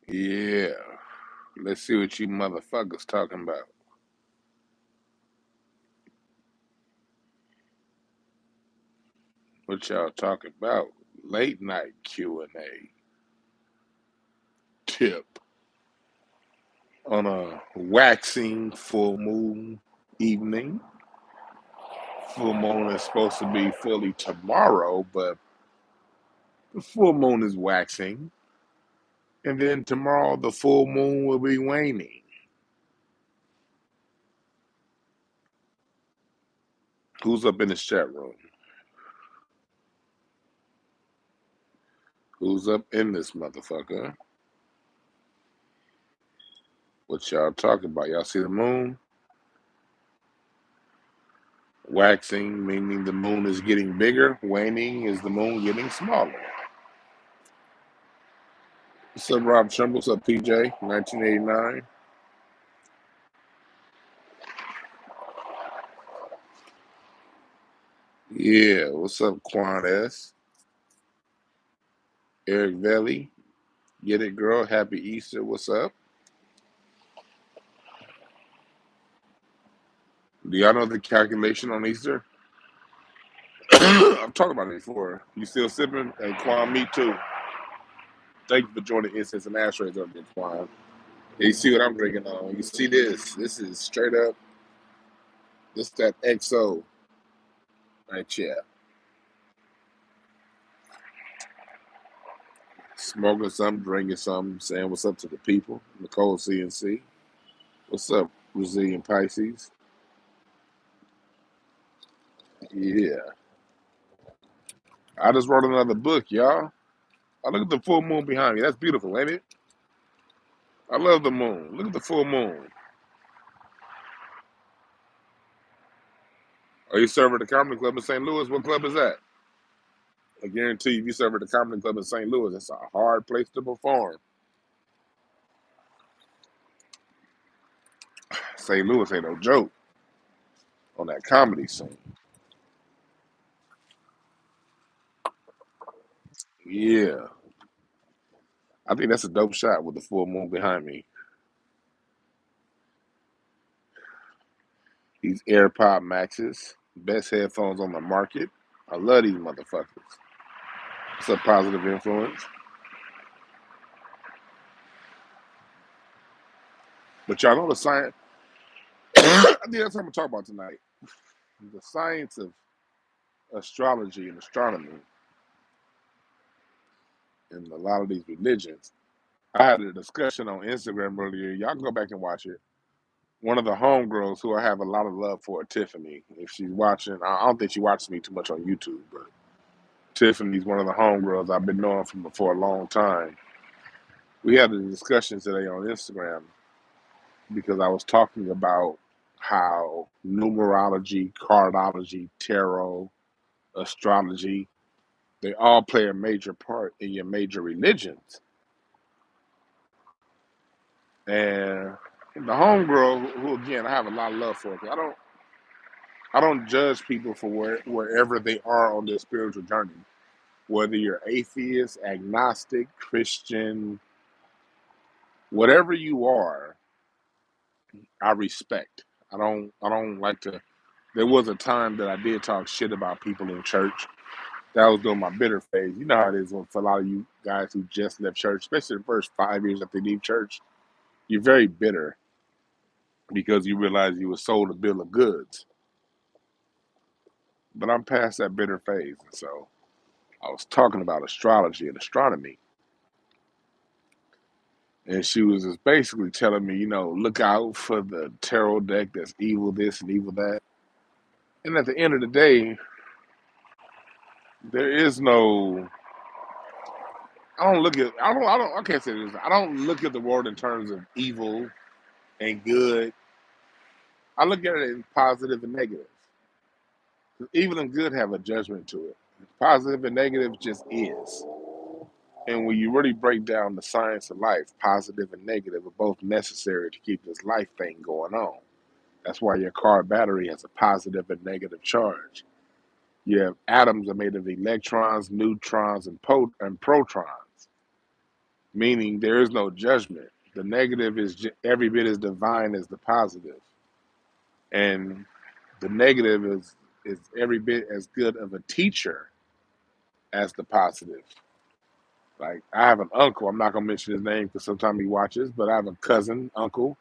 Yeah. Let's see what you motherfuckers talking about. What y'all talking about? Late night Q&A tip on a waxing full moon evening. Full moon is supposed to be fully tomorrow, but the full moon is waxing. And then tomorrow the full moon will be waning. Who's up in this chat room? Who's up in this motherfucker? What y'all talking about? Y'all see the moon? Waxing, meaning the moon is getting bigger. Waning is the moon getting smaller. What's up, Rob Trimble? What's up, PJ? 1989. Yeah, what's up, Quan S? Eric Velli. Get it, girl. Happy Easter. What's up? Do y'all know the calculation on Easter? I've talked about it before. You still sipping? Hey, Quan, me too. Thank you for joining Incense and Ashtrays up there, Quan. You see what I'm drinking on? You see this? This is straight up. This that XO right here. Smoking something, drinking something, saying what's up to the people. Nicole CNC. What's up, Brazilian Pisces? Yeah. I just wrote another book, y'all. I look at the full moon behind me. That's beautiful, ain't it? I love the moon. Look at the full moon. Are you serving at the Comedy Club in St. Louis? What club is that? I guarantee you, if you serve at the Comedy Club in St. Louis, it's a hard place to perform. St. Louis ain't no joke on that comedy scene. Yeah. I think that's a dope shot with the full moon behind me. These AirPod Maxes, best headphones on the market. I love these motherfuckers. It's a positive influence. But y'all know the science. I think that's what I'm gonna talk about tonight. The science of astrology and astronomy and a lot of these religions. I had a discussion on Instagram earlier. Y'all can go back and watch it. One of the homegirls who I have a lot of love for, Tiffany. If she's watching, I don't think she watches me too much on YouTube, but Tiffany's one of the homegirls I've been knowing from for a long time. We had a discussion today on Instagram because I was talking about how numerology, cardology, tarot, astrology, they all play a major part in your major religions. And the homegirl, who again I have a lot of love for, 'cause I don't judge people for wherever they are on their spiritual journey. Whether you're atheist, agnostic, Christian, whatever you are, I respect. I don't like to. There was a time that I did talk shit about people in church. That was during my bitter phase. You know how it is for a lot of you guys who just left church, especially the first 5 years after they leave church. You're very bitter because you realize you were sold a bill of goods. But I'm past that bitter phase, and so I was talking about astrology and astronomy, and she was just basically telling me, look out for the tarot deck that's evil this and evil that. And at the end of the day, there is no. I can't say this. I don't look at the world in terms of evil and good. I look at it in positive and negative. 'Cause evil and good have a judgment to it. Positive and negative just is. And when you really break down the science of life, positive and negative are both necessary to keep this life thing going on. That's why your car battery has a positive and negative charge. You have atoms are made of electrons, neutrons, and protons. meaning there is no judgment. The negative is every bit as divine as the positive, and the negative is every bit as good of a teacher as the positive. Like I have an uncle. I'm not gonna mention his name because sometimes he watches, but I have a cousin, uncle,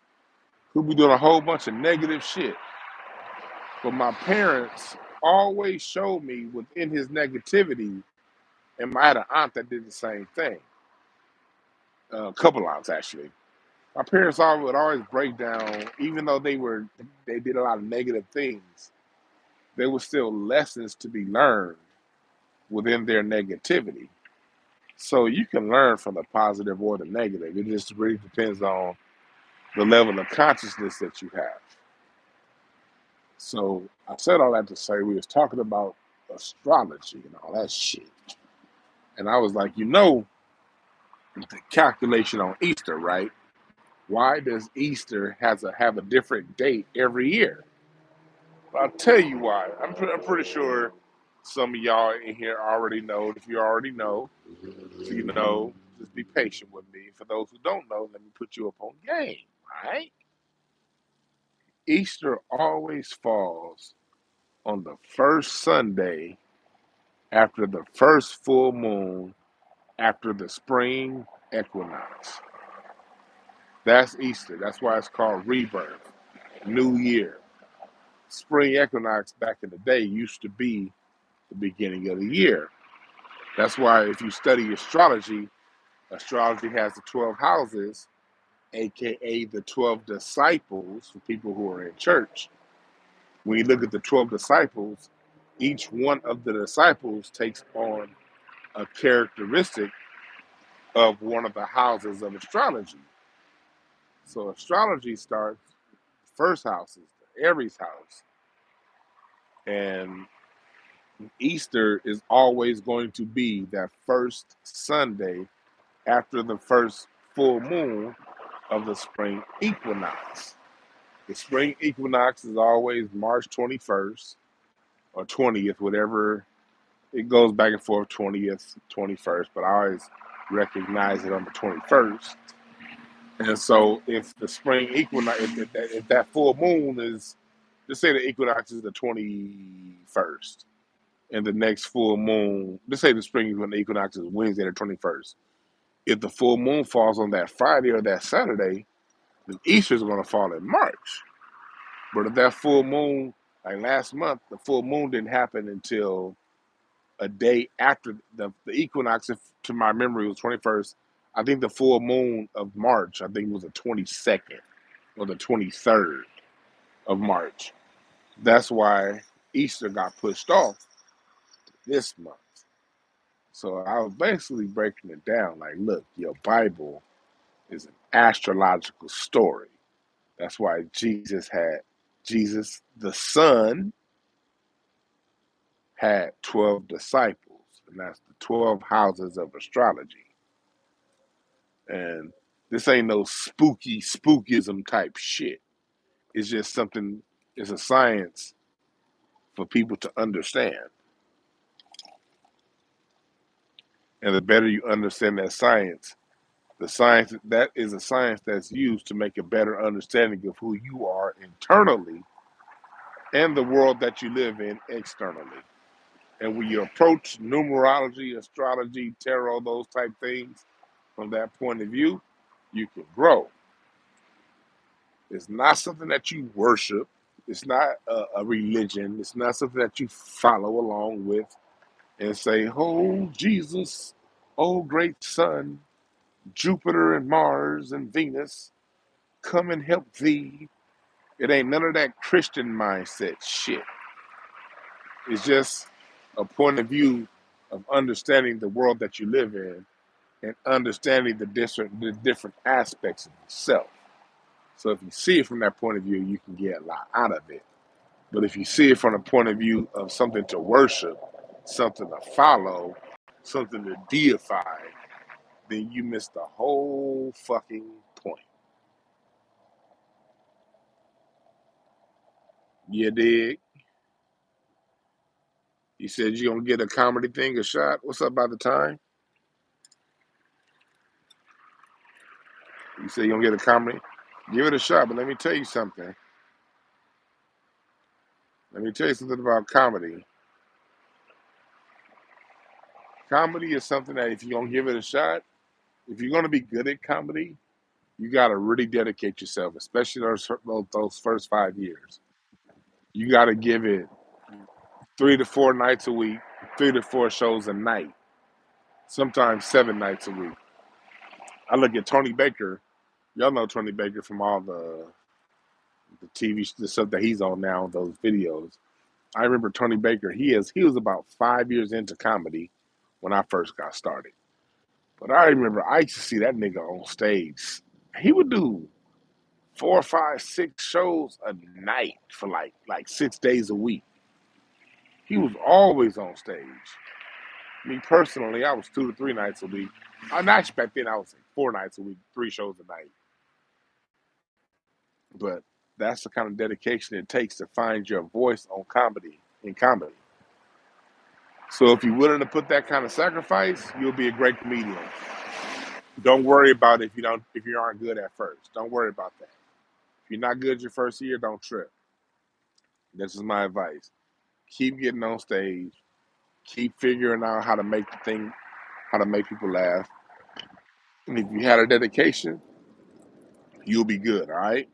who be doing a whole bunch of negative shit. But my parents always showed me within his negativity, and I had an aunt that did the same thing. A couple aunts actually. My parents would always break down, even though they did a lot of negative things. There were still lessons to be learned within their negativity. So you can learn from the positive or the negative. It just really depends on the level of consciousness that you have. So I said all that to say we was talking about astrology and all that shit. And I was like, the calculation on Easter, right? Why does Easter have a different date every year? I'll tell you why. I'm pretty sure some of y'all in here already know. If you already know, just be patient with me. For those who don't know, let me put you up on game, right? Easter always falls on the first Sunday after the first full moon after the spring equinox. That's Easter. That's why it's called rebirth, New Year. Spring equinox back in the day used to be the beginning of the year. That's why if you study astrology, astrology has the 12 houses, aka the 12 disciples for people who are in church. When you look at the 12 disciples, each one of the disciples takes on a characteristic of one of the houses of astrology. So astrology starts, first house is the Aries house. And Easter is always going to be that first Sunday after the first full moon of the spring equinox. The spring equinox is always March 21st or 20th, whatever. It goes back and forth, 20th, 21st, but I always recognize it on the 21st. And so if the spring equinox, if that full moon is, just say the equinox is the 21st, and the next full moon, let's say the spring equinox is Wednesday the 21st. If the full moon falls on that Friday or that Saturday, then Easter is going to fall in March. But if that full moon, like last month, the full moon didn't happen until a day after the equinox, if to my memory was 21st. I think the full moon of March, I think it was the 22nd or the 23rd of March. That's why Easter got pushed off this month. So I was basically breaking it down like, look, your Bible is an astrological story. That's why Jesus, the Son, had 12 disciples, and that's the 12 houses of astrology. And this ain't no spookism type shit. It's just something, it's a science for people to understand. And the better you understand that science, the science that is a science that's used to make a better understanding of who you are internally and the world that you live in externally. And when you approach numerology, astrology, tarot, those type things from that point of view, you can grow. It's not something that you worship. It's not a religion. It's not something that you follow along with and say, oh, Jesus, oh, great sun, Jupiter and Mars and Venus, come and help thee. It ain't none of that Christian mindset shit. It's just a point of view of understanding the world that you live in and understanding the different aspects of yourself. So if you see it from that point of view, you can get a lot out of it. But if you see it from the point of view of something to worship, something to follow, something to deify, then you miss the whole fucking point. You dig? You said you're gonna get a comedy thing a shot. What's up by the time? You say you don't get a comedy? Give it a shot, but let me tell you something. Let me tell you something about comedy. Comedy is something that if you're going to give it a shot, if you're going to be good at comedy, you got to really dedicate yourself, especially those first 5 years. You got to give it 3 to 4 nights a week, 3 to 4 shows a night, sometimes 7 nights a week. I look at Tony Baker. Y'all know Tony Baker from all the the stuff that he's on now, those videos. I remember Tony Baker. He was about 5 years into comedy when I first got started. But I remember I used to see that nigga on stage. He would do 4, 5, 6 shows a night for like 6 days a week. He was always on stage. Me personally, I was 2 to 3 nights a week. Not back then. I was like 4 nights a week, 3 shows a night. But that's the kind of dedication it takes to find your voice on comedy in comedy. So if you're willing to put that kind of sacrifice, you'll be a great comedian. Don't worry about it if you aren't good at first. Don't worry about that. If you're not good your first year, don't trip. This is my advice. Keep getting on stage. Keep figuring out how to make how to make people laugh. And if you had a dedication, you'll be good, all right?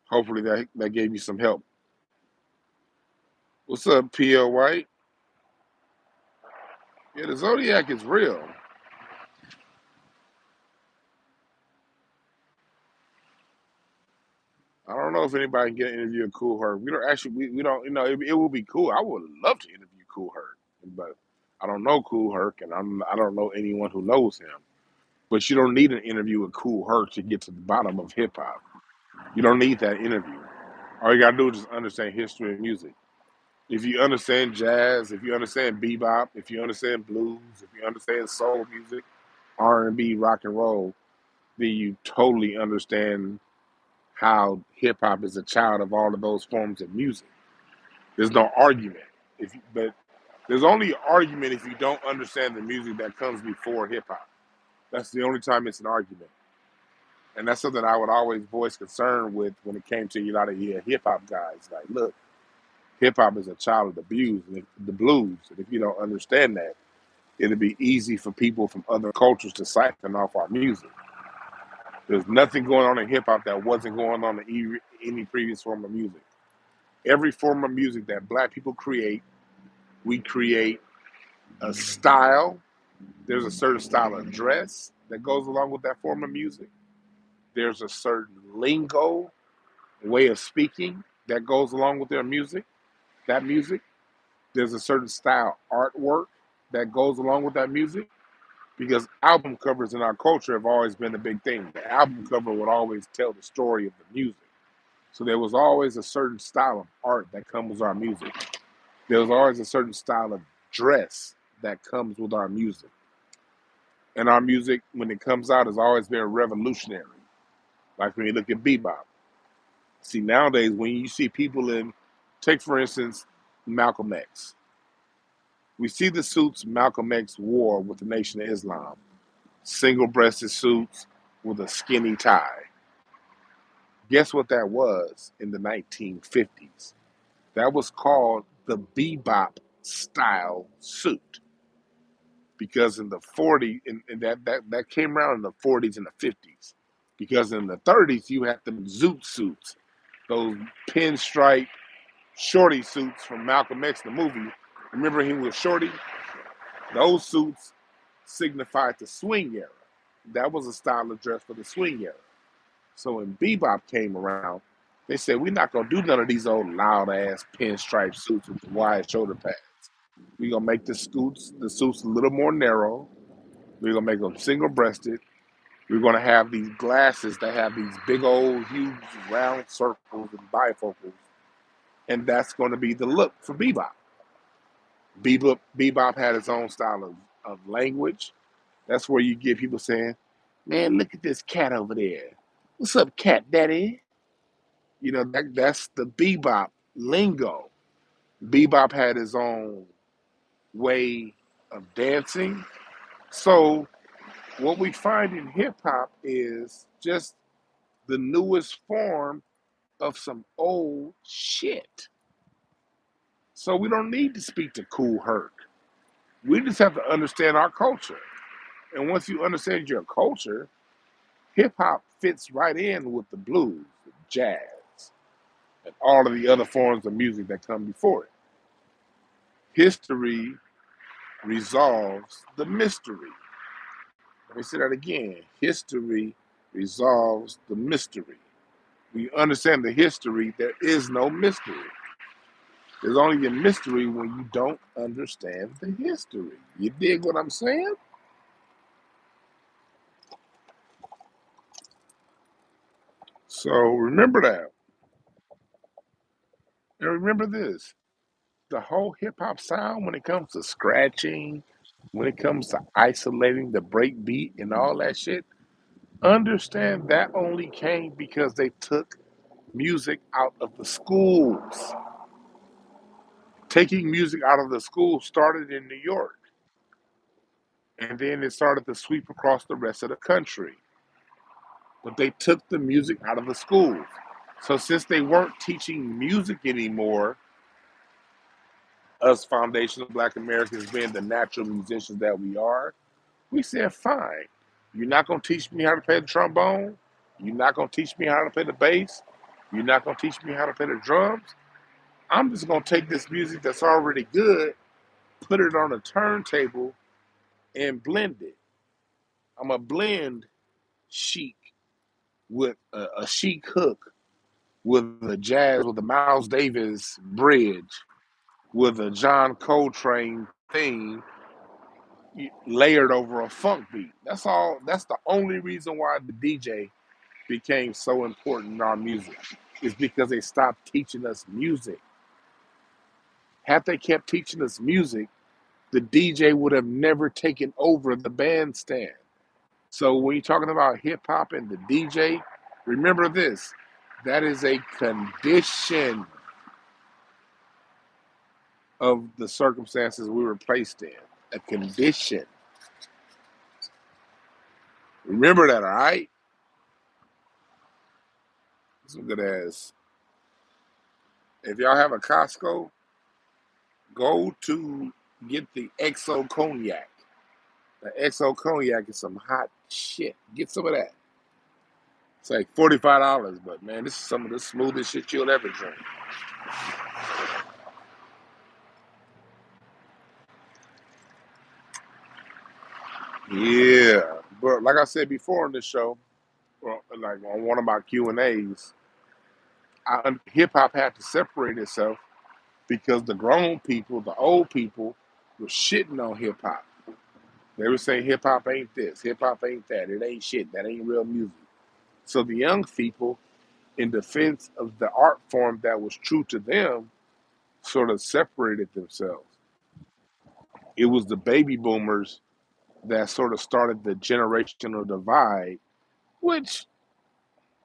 Hopefully that gave you some help. What's up, P.L. White? Yeah, the Zodiac is real. I don't know if anybody can get an interview of Cool Herc. We don't actually, we don't, it would be cool. I would love to interview Cool Herc, but I don't know Cool Herc, and I don't know anyone who knows him. But you don't need an interview with Cool Herc to get to the bottom of hip hop. You don't need that interview. All you gotta do is just understand history and music. If you understand jazz, if you understand bebop, if you understand blues, if you understand soul music, R&B, rock and roll, then you totally understand how hip hop is a child of all of those forms of music. There's no argument. But there's only argument if you don't understand the music that comes before hip hop. That's the only time it's an argument. And that's something I would always voice concern with when it came to a lot of hip hop guys. Like, look, hip hop is a child of the blues. And if you don't understand that, it'll be easy for people from other cultures to siphon off our music. There's nothing going on in hip hop that wasn't going on in any previous form of music. Every form of music that black people create, we create a style. There's a certain style of dress that goes along with that form of music. There's a certain lingo, way of speaking that goes along with that music. There's a certain style artwork that goes along with that music because album covers in our culture have always been a big thing. The album cover would always tell the story of the music. So there was always a certain style of art that comes with our music. There was always a certain style of dress that comes with our music. And our music, when it comes out, has always been revolutionary. Like when you look at bebop. See, nowadays, when you see people take for instance, Malcolm X. We see the suits Malcolm X wore with the Nation of Islam. Single-breasted suits with a skinny tie. Guess what that was in the 1950s? That was called the bebop style suit. Because in the 40s, and that came around in the 40s and the 50s. Because in the 30s, you had them zoot suits, those pinstripe shorty suits from Malcolm X, the movie. Remember he was shorty? Those suits signified the swing era. That was a style of dress for the swing era. So when bebop came around, they said, we're not going to do none of these old loud-ass pinstripe suits with the wide shoulder pads. We're going to make the suits a little more narrow. We're going to make them single-breasted. We're going to have these glasses that have these big old, huge, round circles and bifocals. And that's going to be the look for bebop. Bebop had its own style of language. That's where you get people saying, man, look at this cat over there. What's up, cat daddy? You know, that's the bebop lingo. Bebop had his own way of dancing. So What we find in hip hop is just the newest form of some old shit. So we don't need to speak to Cool Herc. We just have to understand our culture. And once you understand your culture, hip hop fits right in with the blues, the jazz, and all of the other forms of music that come before it. History resolves the mystery. Let me say that again. History resolves the mystery. When you understand the history, there is no mystery. There's only a mystery when you don't understand the history. You dig what I'm saying? So remember that. And remember this. The whole hip hop sound, when it comes to scratching, when it comes to isolating the break beat and all that shit, understand that only came because they took music out of the schools. Taking music out of the schools started in New York, and then it started to sweep across the rest of the country. But they took the music out of the schools. So since they weren't teaching music anymore, us foundational Black Americans being the natural musicians that we are, we said, fine. You're not going to teach me how to play the trombone. You're not going to teach me how to play the bass. You're not going to teach me how to play the drums. I'm just going to take this music that's already good, put it on a turntable, and blend it. I'm going to blend chic with a chic hook, with a jazz, with a Miles Davis bridge, with a John Coltrane theme layered over a funk beat. That's all. That's the only reason why the DJ became so important in our music, is because they stopped teaching us music. Had they kept teaching us music, the DJ would have never taken over the bandstand. So when you're talking about hip hop and the DJ, remember this: that is a condition of the circumstances we were placed in. A condition. Remember that, all right? Some good ass. If y'all have a Costco, go to get the XO cognac. The XO cognac is some hot shit. Get some of that. It's like $45, but man, this is some of the smoothest shit you'll ever drink. Yeah, but like I said before on this show, well, like on one of my Q&As, hip hop had to separate itself because the grown people, the old people, were shitting on hip hop. They were saying hip hop ain't this, hip hop ain't that, it ain't shit, that ain't real music. So the young people, in defense of the art form that was true to them, sort of separated themselves. It was the baby boomers that sort of started the generational divide, which,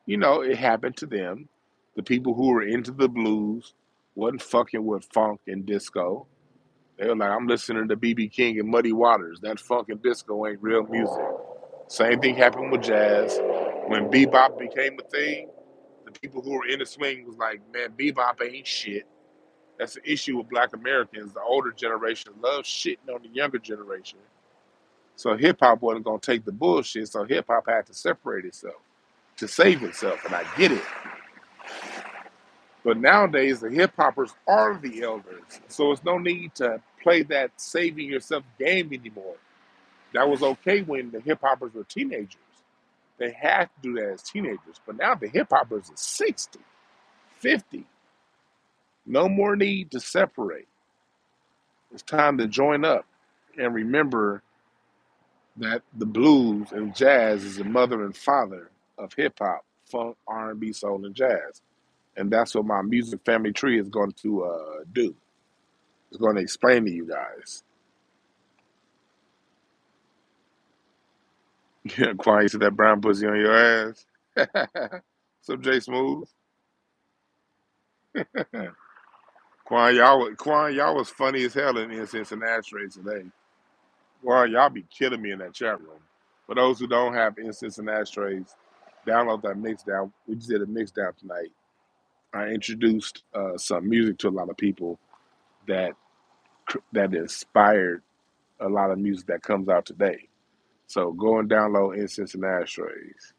it happened to them. The people who were into the blues wasn't fucking with funk and disco. They were like, I'm listening to BB King and Muddy Waters. That funk and disco ain't real music. Same thing happened with jazz. When bebop became a thing, the people who were in the swing was like, man, bebop ain't shit. That's the issue with Black Americans. The older generation loves shitting on the younger generation. So hip hop wasn't gonna take the bullshit. So hip hop had to separate itself to save itself, and I get it. But nowadays, the hip hoppers are the elders, so it's no need to play that saving yourself game anymore. That was okay when the hip hoppers were teenagers. They had to do that as teenagers. But now the hip hoppers are 60, 50. No more need to separate. It's time to join up and remember that the blues and jazz is the mother and father of hip hop, funk, R&B, soul, and jazz. And that's what my music family tree is going to do. It's going to explain to you guys. Yeah, Quan, you see that brown pussy on your ass? What's up, Jay Smooth? Quan, y'all was funny as hell in Incense and Ashtrays today. Well, y'all be killing me in that chat room. For those who don't have incense and ashtrays, download that mix down. We just did a mix down tonight. I introduced some music to a lot of people that that inspired a lot of music that comes out today. So go and download incense and ashtrays.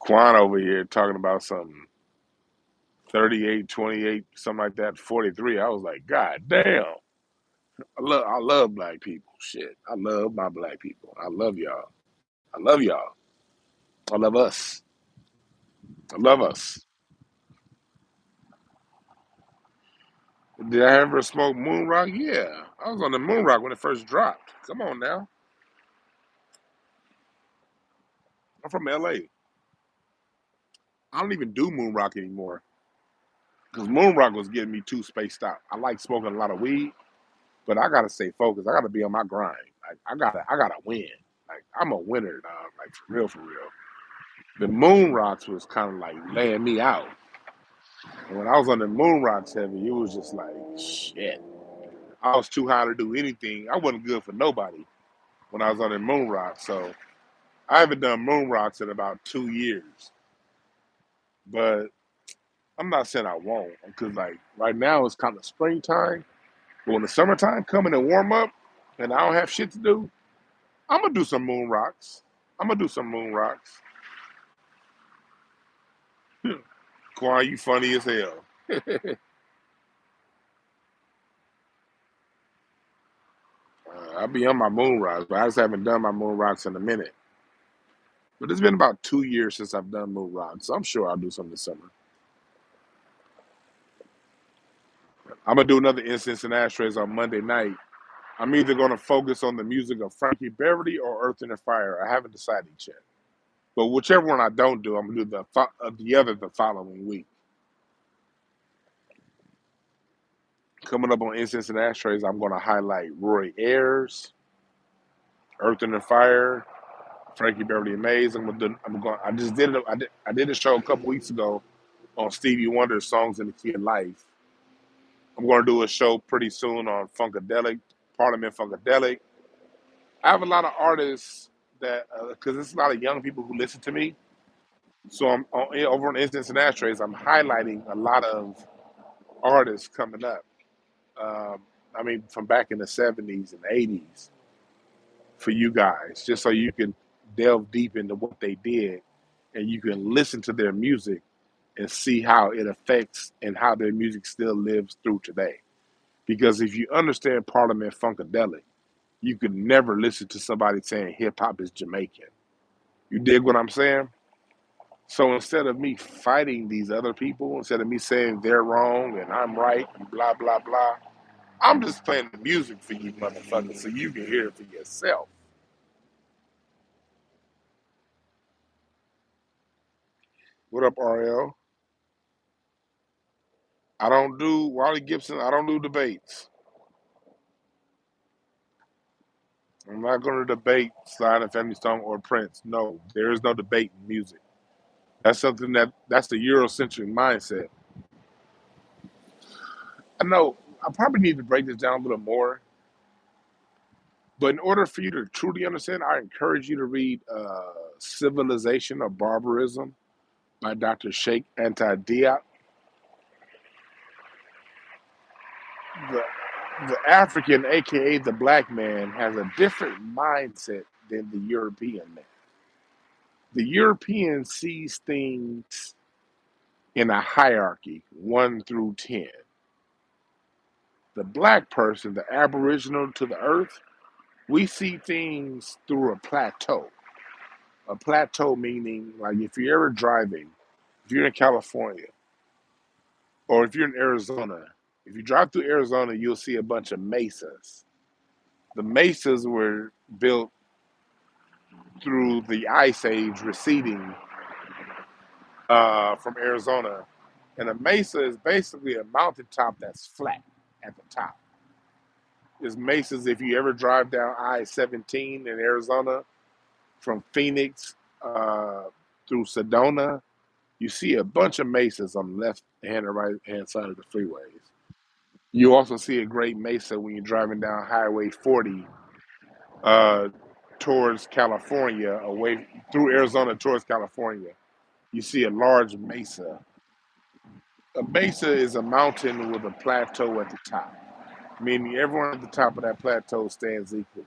Quan over here talking about something 38, 28, something like that, 43. I was like, God damn. I love black people. Shit. I love my black people. I love y'all. I love y'all. I love us. I love us. Did I ever smoke moon rock? Yeah. I was on the moon rock when it first dropped. Come on now. I'm from LA. I don't even do moon rock anymore. Because moon rock was getting me too spaced out. I like smoking a lot of weed, but I gotta stay focused. I gotta be on my grind. Like I gotta win. Like I'm a winner, dog. Like for real, for real. The moon rocks was kind of like laying me out. And when I was on the moon rocks heavy, it was just like shit. I was too high to do anything. I wasn't good for nobody when I was on the moon rocks. So I haven't done moon rocks in about 2 years. But I'm not saying I won't, because like right now it's kind of springtime. But when the summertime coming and warm up, and I don't have shit to do, I'm gonna do some moon rocks. I'm gonna do some moon rocks. Quan, you funny as hell. I be on my moon rocks, but I just haven't done my moon rocks in a minute. But it's been about 2 years since I've done moon rocks, so I'm sure I'll do some this summer. I'm gonna do another incense and ashtrays on Monday night. I'm either gonna focus on the music of Frankie Beverly or Earth and Fire. I haven't decided yet. But whichever one I don't do, I'm gonna do the other the following week. Coming up on incense and ashtrays, I'm gonna highlight Roy Ayers, Earth and Fire, Frankie Beverly and Mays. I just did it. I did a show a couple weeks ago on Stevie Wonder's songs in the key of life. I'm going to do a show pretty soon on Funkadelic, Parliament Funkadelic. I have a lot of artists that, because there's a lot of young people who listen to me. So over on Instance and Ashtrays, I'm highlighting a lot of artists coming up. Um, I mean, from back in the 70s and 80s for you guys, just so you can delve deep into what they did and you can listen to their music and see how it affects and how their music still lives through today. Because if you understand Parliament Funkadelic, you could never listen to somebody saying hip hop is Jamaican. You dig what I'm saying? So instead of me fighting these other people, instead of me saying they're wrong and I'm right and blah, blah, blah, I'm just playing the music for you motherfuckers so you can hear it for yourself. What up, RL? I don't do Wally Gibson, I don't do debates. I'm not going to debate Sly and Family Stone or Prince. No, there is no debate in music. That's the Eurocentric mindset. I know I probably need to break this down a little more, but in order for you to truly understand, I encourage you to read Civilization or Barbarism by Dr. Sheikh Anta Diop. The, the African, aka the black man, has a different mindset than the European man. The European sees things in a hierarchy, 1 through 10. The black person, the aboriginal to the earth, we see things through a plateau. A plateau meaning, like if you're ever driving, if you're in California, or if you're in Arizona, if you drive through Arizona, you'll see a bunch of mesas. The mesas were built through the ice age receding from Arizona. And a mesa is basically a mountaintop that's flat at the top. There's mesas if you ever drive down I-17 in Arizona from Phoenix through Sedona, you see a bunch of mesas on the left hand and right hand side of the freeways. You also see a great mesa when you're driving down Highway 40 uh, towards California, away through Arizona towards California. You see a large mesa. A mesa is a mountain with a plateau at the top, meaning everyone at the top of that plateau stands equally.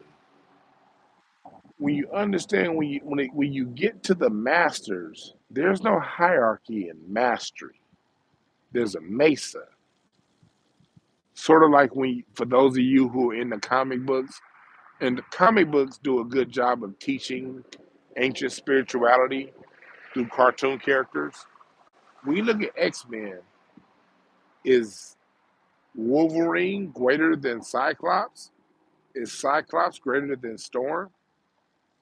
When you understand, when you get to the masters, there's no hierarchy in mastery. There's a mesa. Sort of like for those of you who are in the comic books, and the comic books do a good job of teaching ancient spirituality through cartoon characters. When you look at X-Men, is Wolverine greater than Cyclops? Is Cyclops greater than Storm?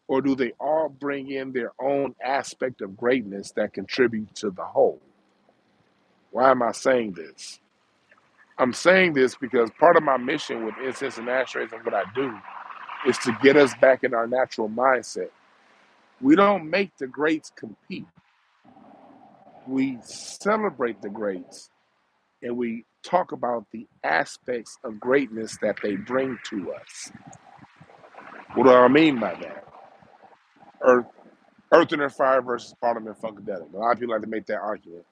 Or do they all bring in their own aspect of greatness that contribute to the whole? Why am I saying this? I'm saying this because part of my mission with Incense and Ashtrays and what I do is to get us back in our natural mindset. We don't make the greats compete. We celebrate the greats and we talk about the aspects of greatness that they bring to us. What do I mean by that? Earth, Earth and Fire versus Parliament Funkadelic. A lot of people like to make that argument.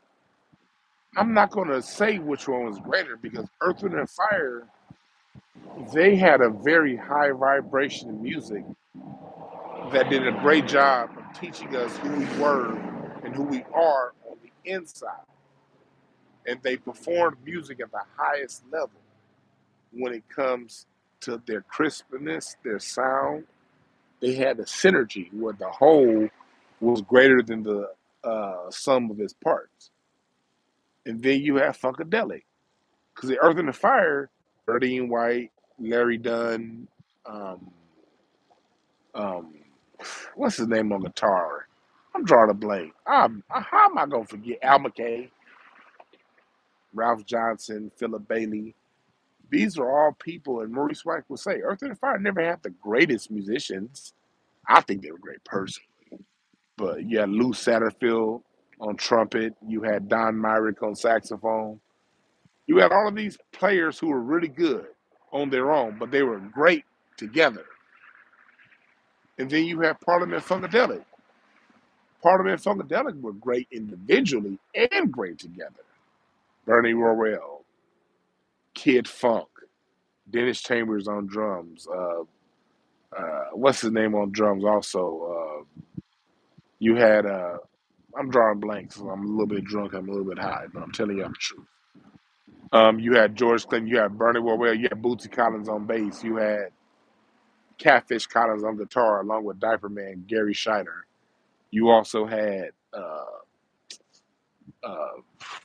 I'm not going to say which one was greater because Earth, Wind, and Fire, they had a very high vibration music that did a great job of teaching us who we were and who we are on the inside. And they performed music at the highest level when it comes to their crispness, their sound. They had a synergy where the whole was greater than the sum of its parts. And then you have Funkadelic. Because the Earth and the Fire, Birdie White, Larry Dunn, um, um, what's his name on guitar? I'm drawing a blank. How am I going to forget? Al McKay, Ralph Johnson, Philip Bailey. These are all people, and Maurice White would say, Earth and the Fire never had the greatest musicians. I think they were great person. But you had Lou Satterfield on trumpet. You had Don Myrick on saxophone. You had all of these players who were really good on their own, but they were great together. And then you have Parliament Funkadelic. Parliament Funkadelic were great individually and great together. Bernie Worrell, Kid Funk, Dennis Chambers on drums. What's his name on drums? Also, you had. I'm drawing blanks. So I'm a little bit drunk. I'm a little bit high, but I'm telling you the truth. You had George Clinton. You had Bernie Worrell. You had Bootsy Collins on bass. You had Catfish Collins on guitar, along with Diaper Man Gary Schiner. You also had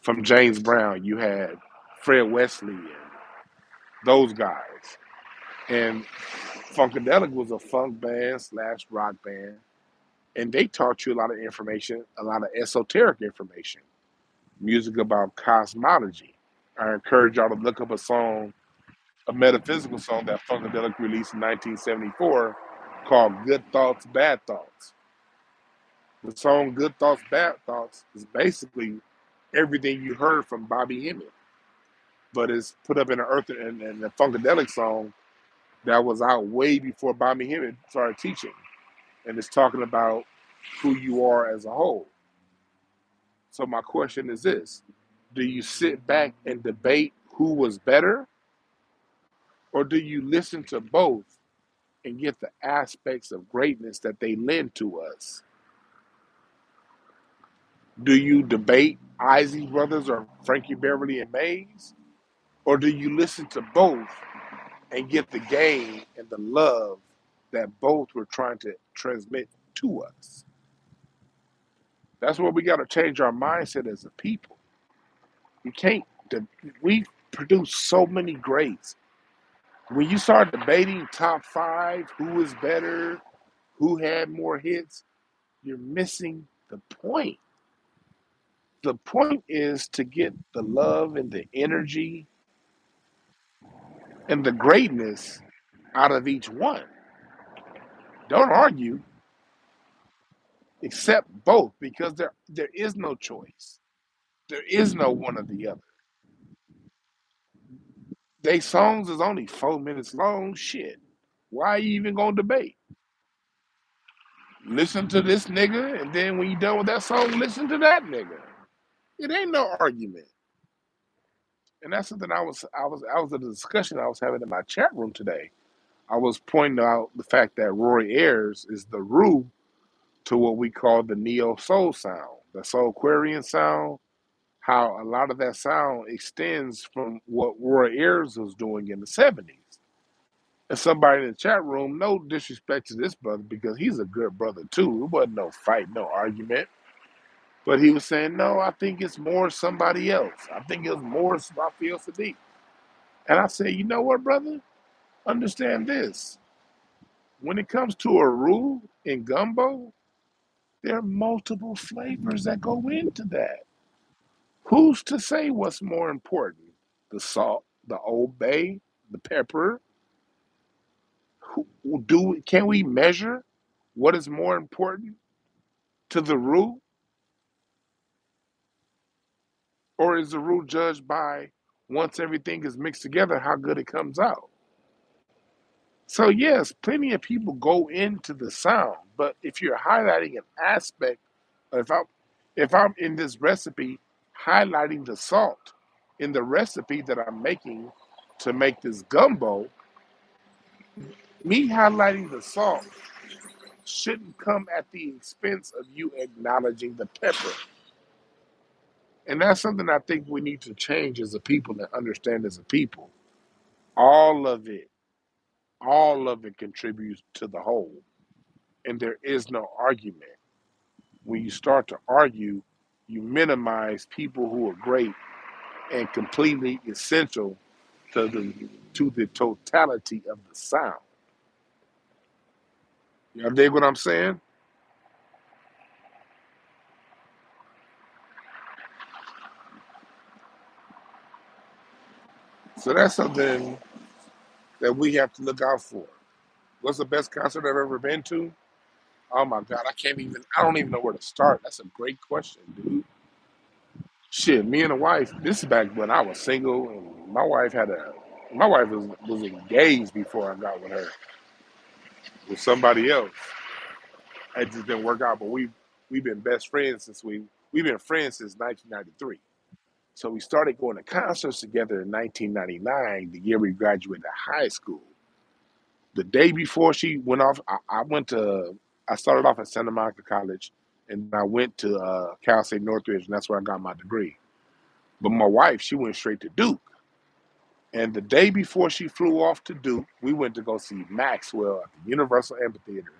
from James Brown. You had Fred Wesley and those guys. And Funkadelic was a funk band slash rock band, and they taught you a lot of information, a lot of esoteric information, music about cosmology. I encourage y'all to look up a song, a metaphysical song that Funkadelic released in 1974 called Good Thoughts, Bad Thoughts. The song Good Thoughts, Bad Thoughts is basically everything you heard from Bobby Hemmett, but it's put up in an earth and the Funkadelic song that was out way before Bobby Hemmett started teaching. And it's talking about who you are as a whole. So my question is this: do you sit back and debate who was better, or do you listen to both and get the aspects of greatness that they lend to us? Do you debate Isley Brothers or Frankie Beverly and Mays? Or do you listen to both and get the game and the love that both were trying to transmit to us? That's where we got to change our mindset as a people. We can't, we produce so many greats. When you start debating top five, who is better, who had more hits, you're missing the point. The point is to get the love and the energy and the greatness out of each one. Don't argue, accept both because there is no choice. There is no one or the other. They songs is only 4 minutes long. Shit. Why you even gonna debate? Listen to this nigga, and then when you done with that song, listen to that nigga. It ain't no argument. And that's something I was in a discussion I was having in my chat room today. I was pointing out the fact that Roy Ayers is the root to what we call the neo soul sound, the Soulquarian sound. How a lot of that sound extends from what Roy Ayers was doing in the '70s. And somebody in the chat room, no disrespect to this brother because he's a good brother too. It wasn't no fight, no argument. But he was saying, no, I think it's more somebody else. I think it was more Raphael Sadiq. And I said, you know what, brother? Understand this. When it comes to a roux in gumbo, there are multiple flavors that go into that. Who's to say what's more important? The salt, the Old Bay, the pepper? Can we measure what is more important to the roux, or is the roux judged by once everything is mixed together how good it comes out? So yes, plenty of people go into the sound, but if you're highlighting an aspect, if I'm if I'm in this recipe highlighting the salt in the recipe that I'm making to make this gumbo, me highlighting the salt shouldn't come at the expense of you acknowledging the pepper. And that's something I think we need to change as a people and understand as a people. All of it, all of it contributes to the whole. And there is no argument. When you start to argue, you minimize people who are great and completely essential to the totality of the sound. You dig what I'm saying? So that's something that we have to look out for. What's the best concert I've ever been to? Oh my God, I don't even know where to start. That's a great question, dude. Shit, me and the wife, this is back when I was single and my wife was engaged before I got with her, with somebody else. It just didn't work out, but we've been best friends we've been friends since 1993. So we started going to concerts together in 1999, the year we graduated high school. The day before she went off, I started off at Santa Monica College, and I went to Cal State Northridge, and that's where I got my degree. But my wife, she went straight to Duke. And the day before she flew off to Duke, we went to go see Maxwell at the Universal Amphitheater,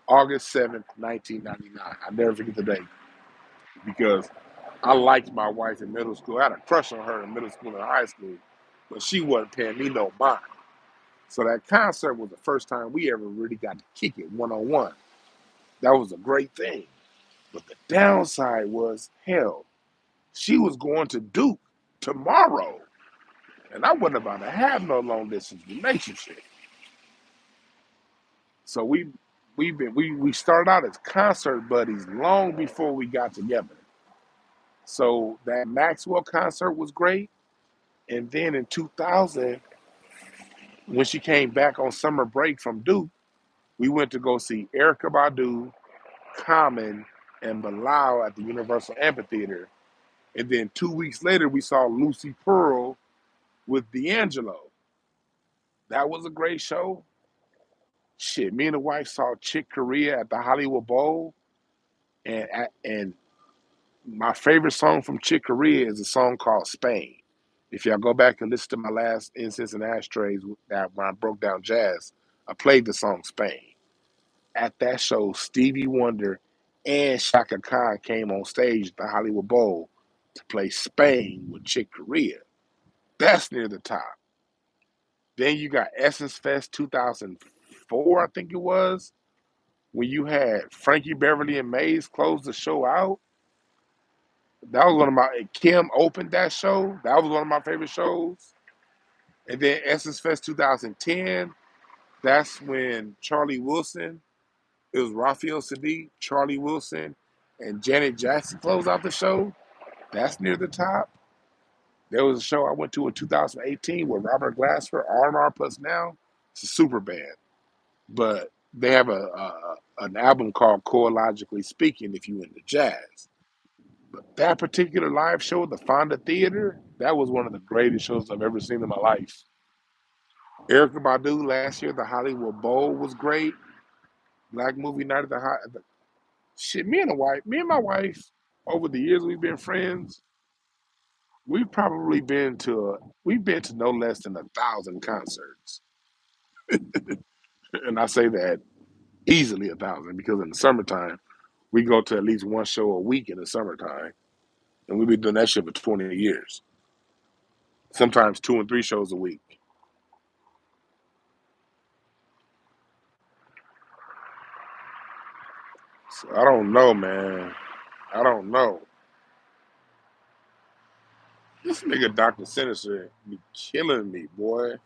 August 7th, 1999. I never forget the day because I liked my wife in middle school. I had a crush on her in middle school and high school, but she wasn't paying me no mind. So that concert was the first time we ever really got to kick it one on one. That was a great thing. But the downside was, hell, she was going to Duke tomorrow, and I wasn't about to have no long distance relationship. So we started out as concert buddies long before we got together. So that Maxwell concert was great, and then in 2000, when she came back on summer break from Duke, we went to go see Erica Badu, Common, and Bilal at the Universal Amphitheater. And then 2 weeks later, we saw Lucy Pearl with D'Angelo. That was a great show. Shit, me and the wife saw Chick Corea at the Hollywood Bowl, and my favorite song from Chick Corea is a song called Spain. If y'all go back and listen to my last Incense and Ashtrays that when I broke down jazz, I played the song Spain. At that show, Stevie Wonder and Shaka Khan came on stage at the Hollywood Bowl to play Spain with Chick Corea. That's near the top. Then you got Essence Fest 2004, I think it was, when you had Frankie Beverly and Maze close the show out. That was one of my Kim opened that show. That was one of my favorite shows. And then Essence Fest 2010. That's when Charlie Wilson. It was Raphael Sadiq, Charlie Wilson, and Janet Jackson closed out the show. That's near the top. There was a show I went to in 2018 with Robert Glasper, R&R Plus Now. It's a super band, but they have an album called Choreologically Speaking if you into jazz. But that particular live show at the Fonda Theater, that was one of the greatest shows I've ever seen in my life. Erica Badu last year, the Hollywood Bowl was great. Black movie night at the shit. Me and my wife, over the years we've been friends, we've been to no less than 1,000 concerts, and I say that easily 1,000 because in the summertime we go to at least one show a week in the summertime, and we've been doing that shit for 20 years. Sometimes 2 and 3 shows a week. So I don't know, man. I don't know. This nigga Dr. Sinister be killing me, boy.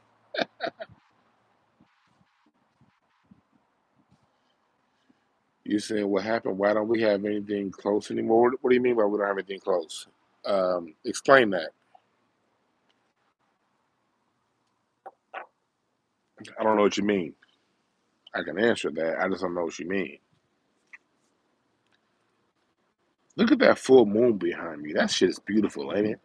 You saying what happened? Why don't we have anything close anymore? What do you mean by we don't have anything close? Explain that. I don't know what you mean. I can answer that. I just don't know what you mean. Look at that full moon behind me. That shit is beautiful, ain't it?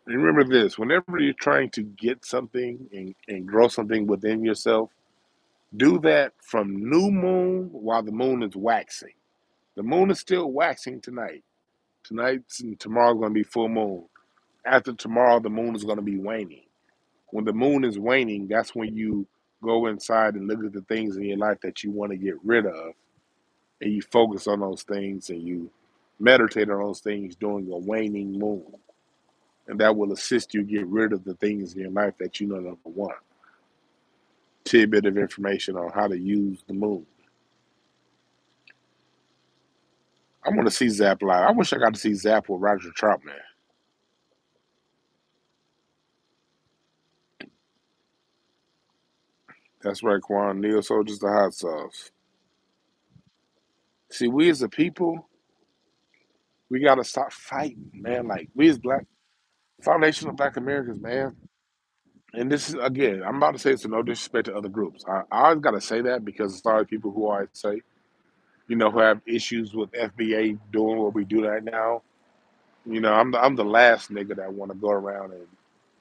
Remember this: whenever you're trying to get something and grow something within yourself, do that from new moon while the moon is waxing. The moon is still waxing tonight. Tonight's and tomorrow's going to be full moon. After tomorrow, the moon is going to be waning. When the moon is waning, that's when you go inside and look at the things in your life that you want to get rid of, and you focus on those things and you meditate on those things during a waning moon. And that will assist you get rid of the things in your life that you no longer want. Tidbit of information on how to use the moon. I want to see Zap live. I wish I got to see Zap with Roger Troutman. That's right, Quan. Neo Soldier's the hot sauce. See, we as a people, we got to stop fighting, man. Like, we as black, foundation of black Americans, man. And this is, again, I'm about to say it's no disrespect to other groups. I always got to say that because it's always people who always say, who have issues with FBA doing what we do right now. I'm the last nigga that want to go around and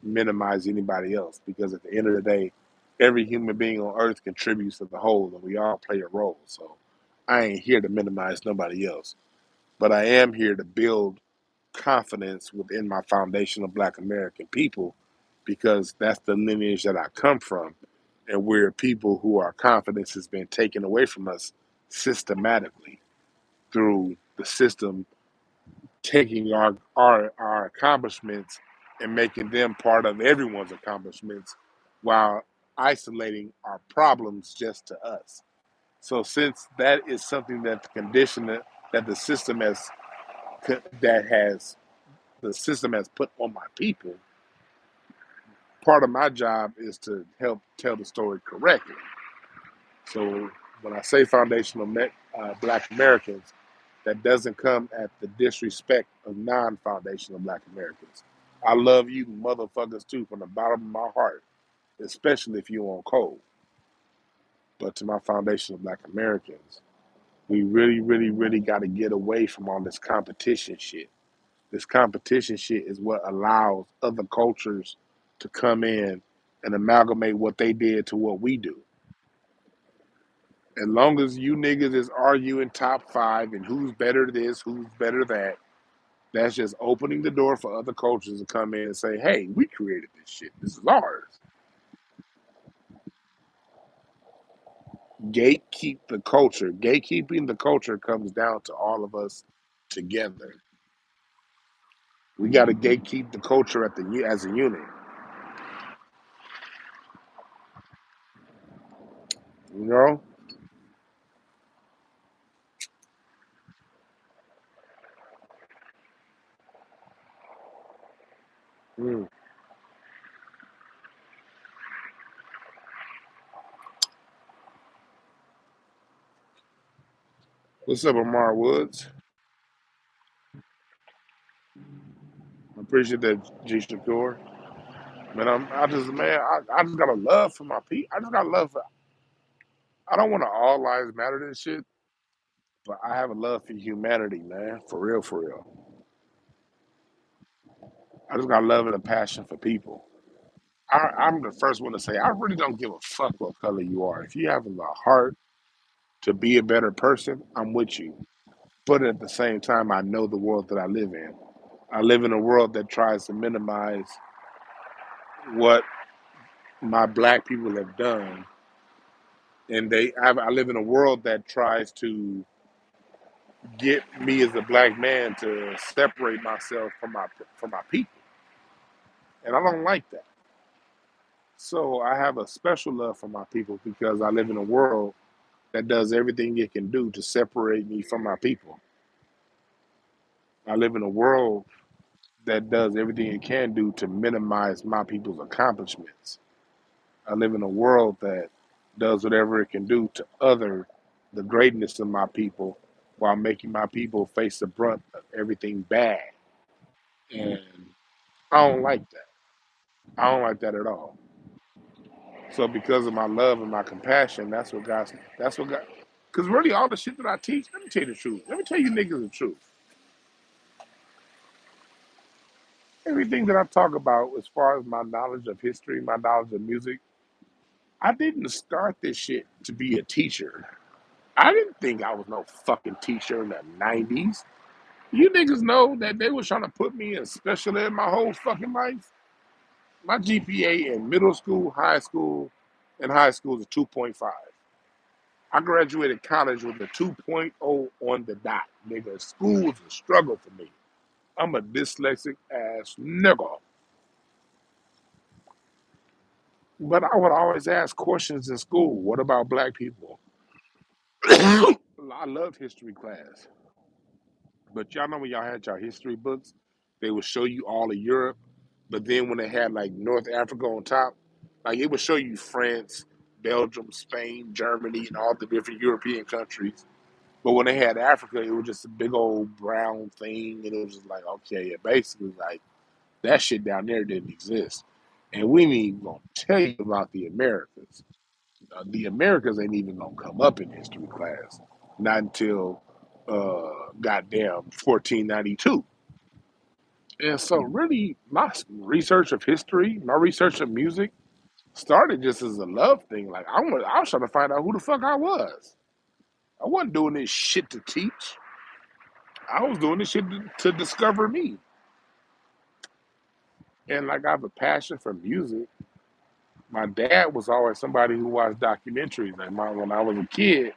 minimize anybody else because at the end of the day, every human being on earth contributes to the whole and we all play a role. So I ain't here to minimize nobody else, but I am here to build confidence within my foundation of black American people because that's the lineage that I come from. And we're people who our confidence has been taken away from us systematically through the system taking our accomplishments and making them part of everyone's accomplishments while isolating our problems just to us. So since that is something that the condition that the system has that has the system has put on my people, part of my job is to help tell the story correctly. So when I say foundational Black Americans, that doesn't come at the disrespect of non-foundational Black Americans. I love you motherfuckers too from the bottom of my heart, especially if you on cold. But to my foundational Black Americans, we really, really, really got to get away from all this competition shit. This competition shit is what allows other cultures to come in and amalgamate what they did to what we do. As long as you niggas is arguing top five and who's better this, who's better that, that's just opening the door for other cultures to come in and say, hey, we created this shit. This is ours. Gatekeep the culture. Gatekeeping the culture comes down to all of us together. We got to gatekeep the culture as a unit. You know? Mm. What's up, Amar Woods? I appreciate that, G Shakur. Man, I just got a love for my people. I just got love for. I don't want to all lives matter this shit, but I have a love for humanity, man. For real, for real. I just got love and a passion for people. I'm the first one to say I really don't give a fuck what color you are. If you have a heart to be a better person, I'm with you. But at the same time, I know the world that I live in. I live in a world that tries to minimize what my black people have done, and I live in a world that tries to get me as a black man to separate myself from my people, and I don't like that. So I have a special love for my people because I live in a world that does everything it can do to separate me from my people. I live in a world that does everything it can do to minimize my people's accomplishments. I live in a world that does whatever it can do to other the greatness of my people while making my people face the brunt of everything bad. And I don't like that. I don't like that at all. So because of my love and my compassion, that's what God, because really all the shit that I teach, let me tell you the truth. Let me tell you niggas the truth. Everything that I talk about as far as my knowledge of history, my knowledge of music, I didn't start this shit to be a teacher. I didn't think I was no fucking teacher in the 90s. You niggas know that they was trying to put me in special ed my whole fucking life. My GPA in middle school, high school is a 2.5. I graduated college with a 2.0 on the dot. Nigga, school was a struggle for me. I'm a dyslexic ass nigga. But I would always ask questions in school. What about black people? I loved history class. But y'all know when y'all had y'all history books, they would show you all of Europe. But then when they had like North Africa on top, like it would show you France, Belgium, Spain, Germany, and all the different European countries. But when they had Africa, it was just a big old brown thing, and it was just like, okay, yeah, basically like that shit down there didn't exist, and we ain't even gonna tell you about the Americas. The Americas ain't even gonna come up in history class, not until goddamn 1492. And so, really, my research of history, my research of music, started just as a love thing. Like I was trying to find out who the fuck I was. I wasn't doing this shit to teach. I was doing this shit to discover me. And like I have a passion for music. My dad was always somebody who watched documentaries. When I was a kid,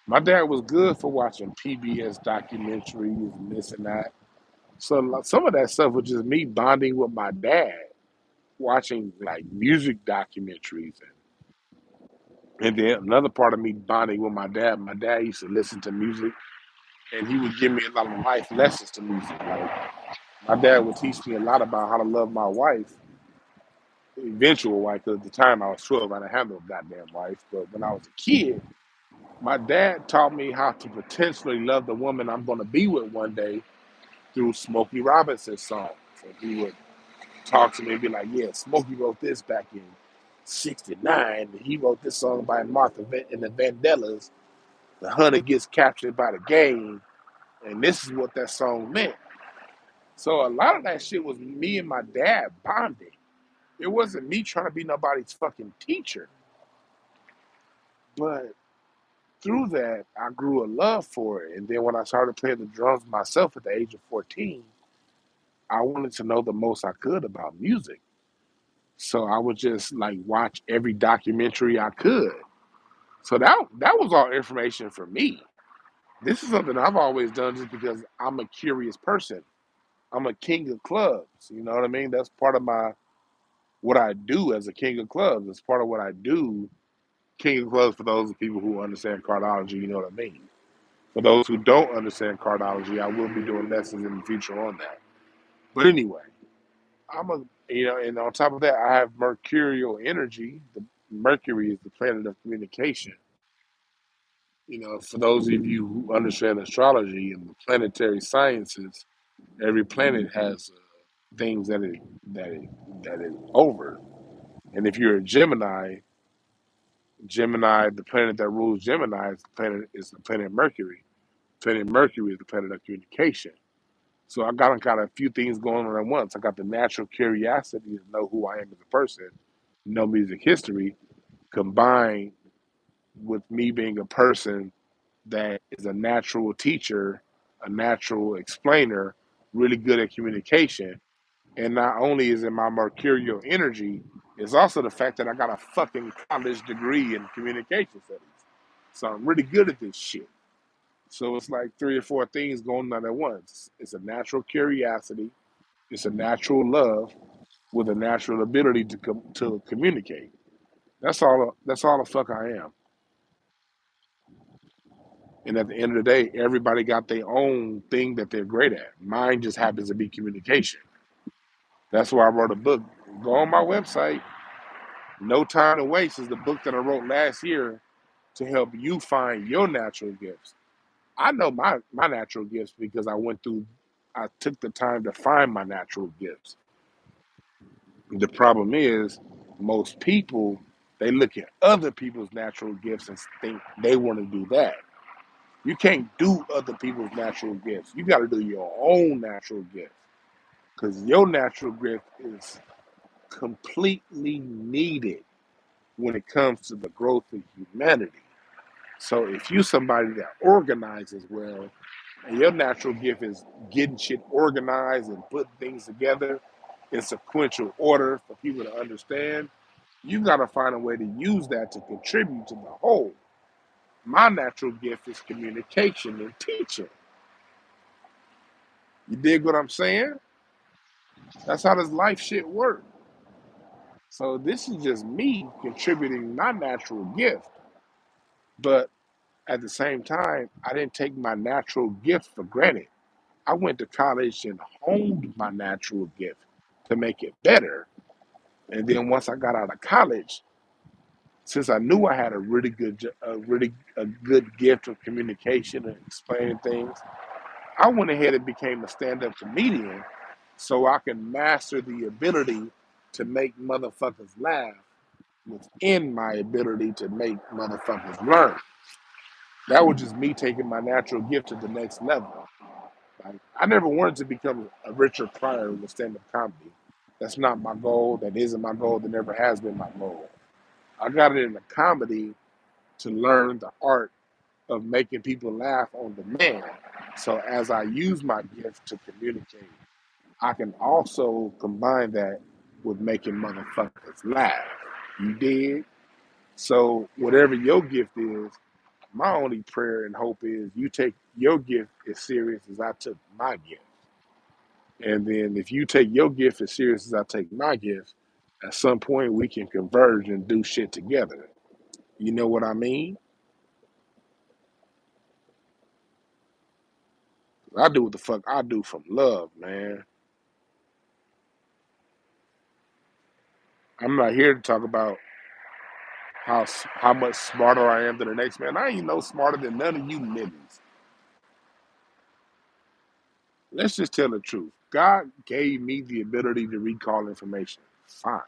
my dad was good for watching PBS documentaries and this and that. So like, some of that stuff was just me bonding with my dad, watching like music documentaries, and then another part of me bonding with my dad. My dad used to listen to music, and he would give me a lot of life lessons to music. Like my dad would teach me a lot about how to love my wife, eventual wife. Because at the time I was 12, I didn't have no goddamn wife. But when I was a kid, my dad taught me how to potentially love the woman I'm going to be with one day through Smokey Robinson's songs. And he would talk to me and be like, yeah, Smokey wrote this back in '69. He wrote this song by and the Vandellas. The hunter gets captured by the game, and this is what that song meant. So a lot of that shit was me and my dad bonding. It wasn't me trying to be nobody's fucking teacher. But through that, I grew a love for it. And then when I started playing the drums myself at the age of 14, I wanted to know the most I could about music. So I would just like watch every documentary I could. So that was all information for me. This is something I've always done just because I'm a curious person. I'm a king of clubs. You know what I mean? That's part of my what I do as a king of clubs. It's part of what I do. King of clubs for those people who understand cardology, you know what I mean. For those who don't understand cardology, I will be doing lessons in the future on that. But anyway, I'm a and on top of that, I have mercurial energy. The Mercury is the planet of communication. For those of you who understand astrology and the planetary sciences, every planet has things that it that is over. And if you're a Gemini, Gemini, the planet that rules Gemini is the planet Mercury. Planet Mercury is the planet of communication. So I got a few things going on at once. I got the natural curiosity to know who I am as a person, know music history, combined with me being a person that is a natural teacher, a natural explainer, really good at communication. And not only is it my mercurial energy, it's also the fact that I got a fucking college degree in communication studies. So I'm really good at this shit. So it's like three or four things going on at once. It's a natural curiosity, it's a natural love with a natural ability to communicate. That's all the fuck I am. And at the end of the day, everybody got their own thing that they're great at. Mine just happens to be communication. That's why I wrote a book. Go on my website. No Time to Waste is the book that I wrote last year to help you find your natural gifts. I know my natural gifts because I took the time to find my natural gifts. The problem is, most people, they look at other people's natural gifts and think they want to do that. You can't do other people's natural gifts. You got to do your own natural gift because your natural gift is completely needed when it comes to the growth of humanity. So if you somebody that organizes well, and your natural gift is getting shit organized and putting things together in sequential order for people to understand, you got to find a way to use that to contribute to the whole. My natural gift is communication and teaching. You dig what I'm saying? That's how this life shit works. So this is just me contributing my natural gift. But at the same time, I didn't take my natural gift for granted. I went to college and honed my natural gift to make it better. And then once I got out of college, since I knew I had a good gift of communication and explaining things, I went ahead and became a stand-up comedian so I can master the ability to make motherfuckers laugh within my ability to make motherfuckers learn. That was just me taking my natural gift to the next level. Like, I never wanted to become a Richard Pryor with stand-up comedy. That's not my goal. That isn't my goal. That never has been my goal. I got it in the comedy to learn the art of making people laugh on demand. So as I use my gift to communicate, I can also combine that with making motherfuckers laugh. You dig? So whatever your gift is, my only prayer and hope is you take your gift as serious as I took my gift. And then if you take your gift as serious as I take my gift, at some point we can converge and do shit together. You know what I mean? I do what the fuck I do from love, man. I'm not here to talk about how much smarter I am than the next man. I ain't no smarter than none of you niggas. Let's just tell the truth. God gave me the ability to recall information. Fine.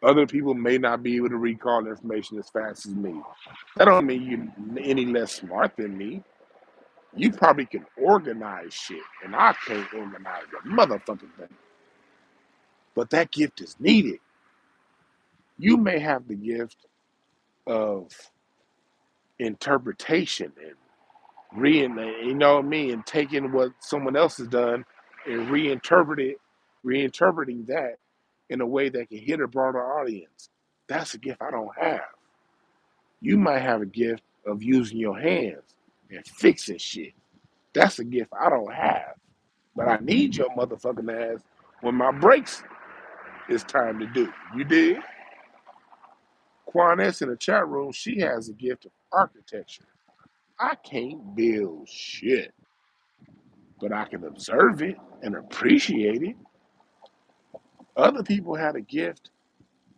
Other people may not be able to recall information as fast as me. That don't mean you're any less smart than me. You probably can organize shit, and I can't organize a motherfucking thing. But that gift is needed. You may have the gift of interpretation and you know what I mean, and taking what someone else has done and reinterpreting that in a way that can hit a broader audience. That's a gift I don't have. You might have a gift of using your hands and fixing shit. That's a gift I don't have. But I need your motherfucking ass when my breaks is time to do. You did? Quaness in the chat room, she has a gift of architecture. I can't build shit, but I can observe it and appreciate it. Other people had a gift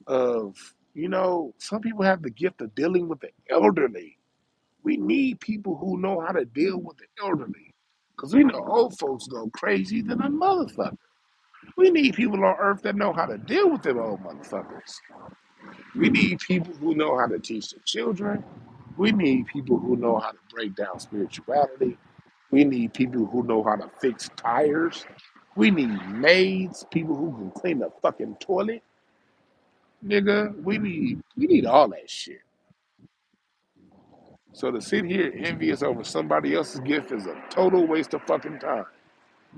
of, some people have the gift of dealing with the elderly. We need people who know how to deal with the elderly. Because we know old folks go crazy than a motherfucker. We need people on earth that know how to deal with them old motherfuckers. We need people who know how to teach the children. We need people who know how to break down spirituality. We need people who know how to fix tires. We need maids, people who can clean the fucking toilet. Nigga, we need all that shit. So to sit here envious over somebody else's gift is a total waste of fucking time.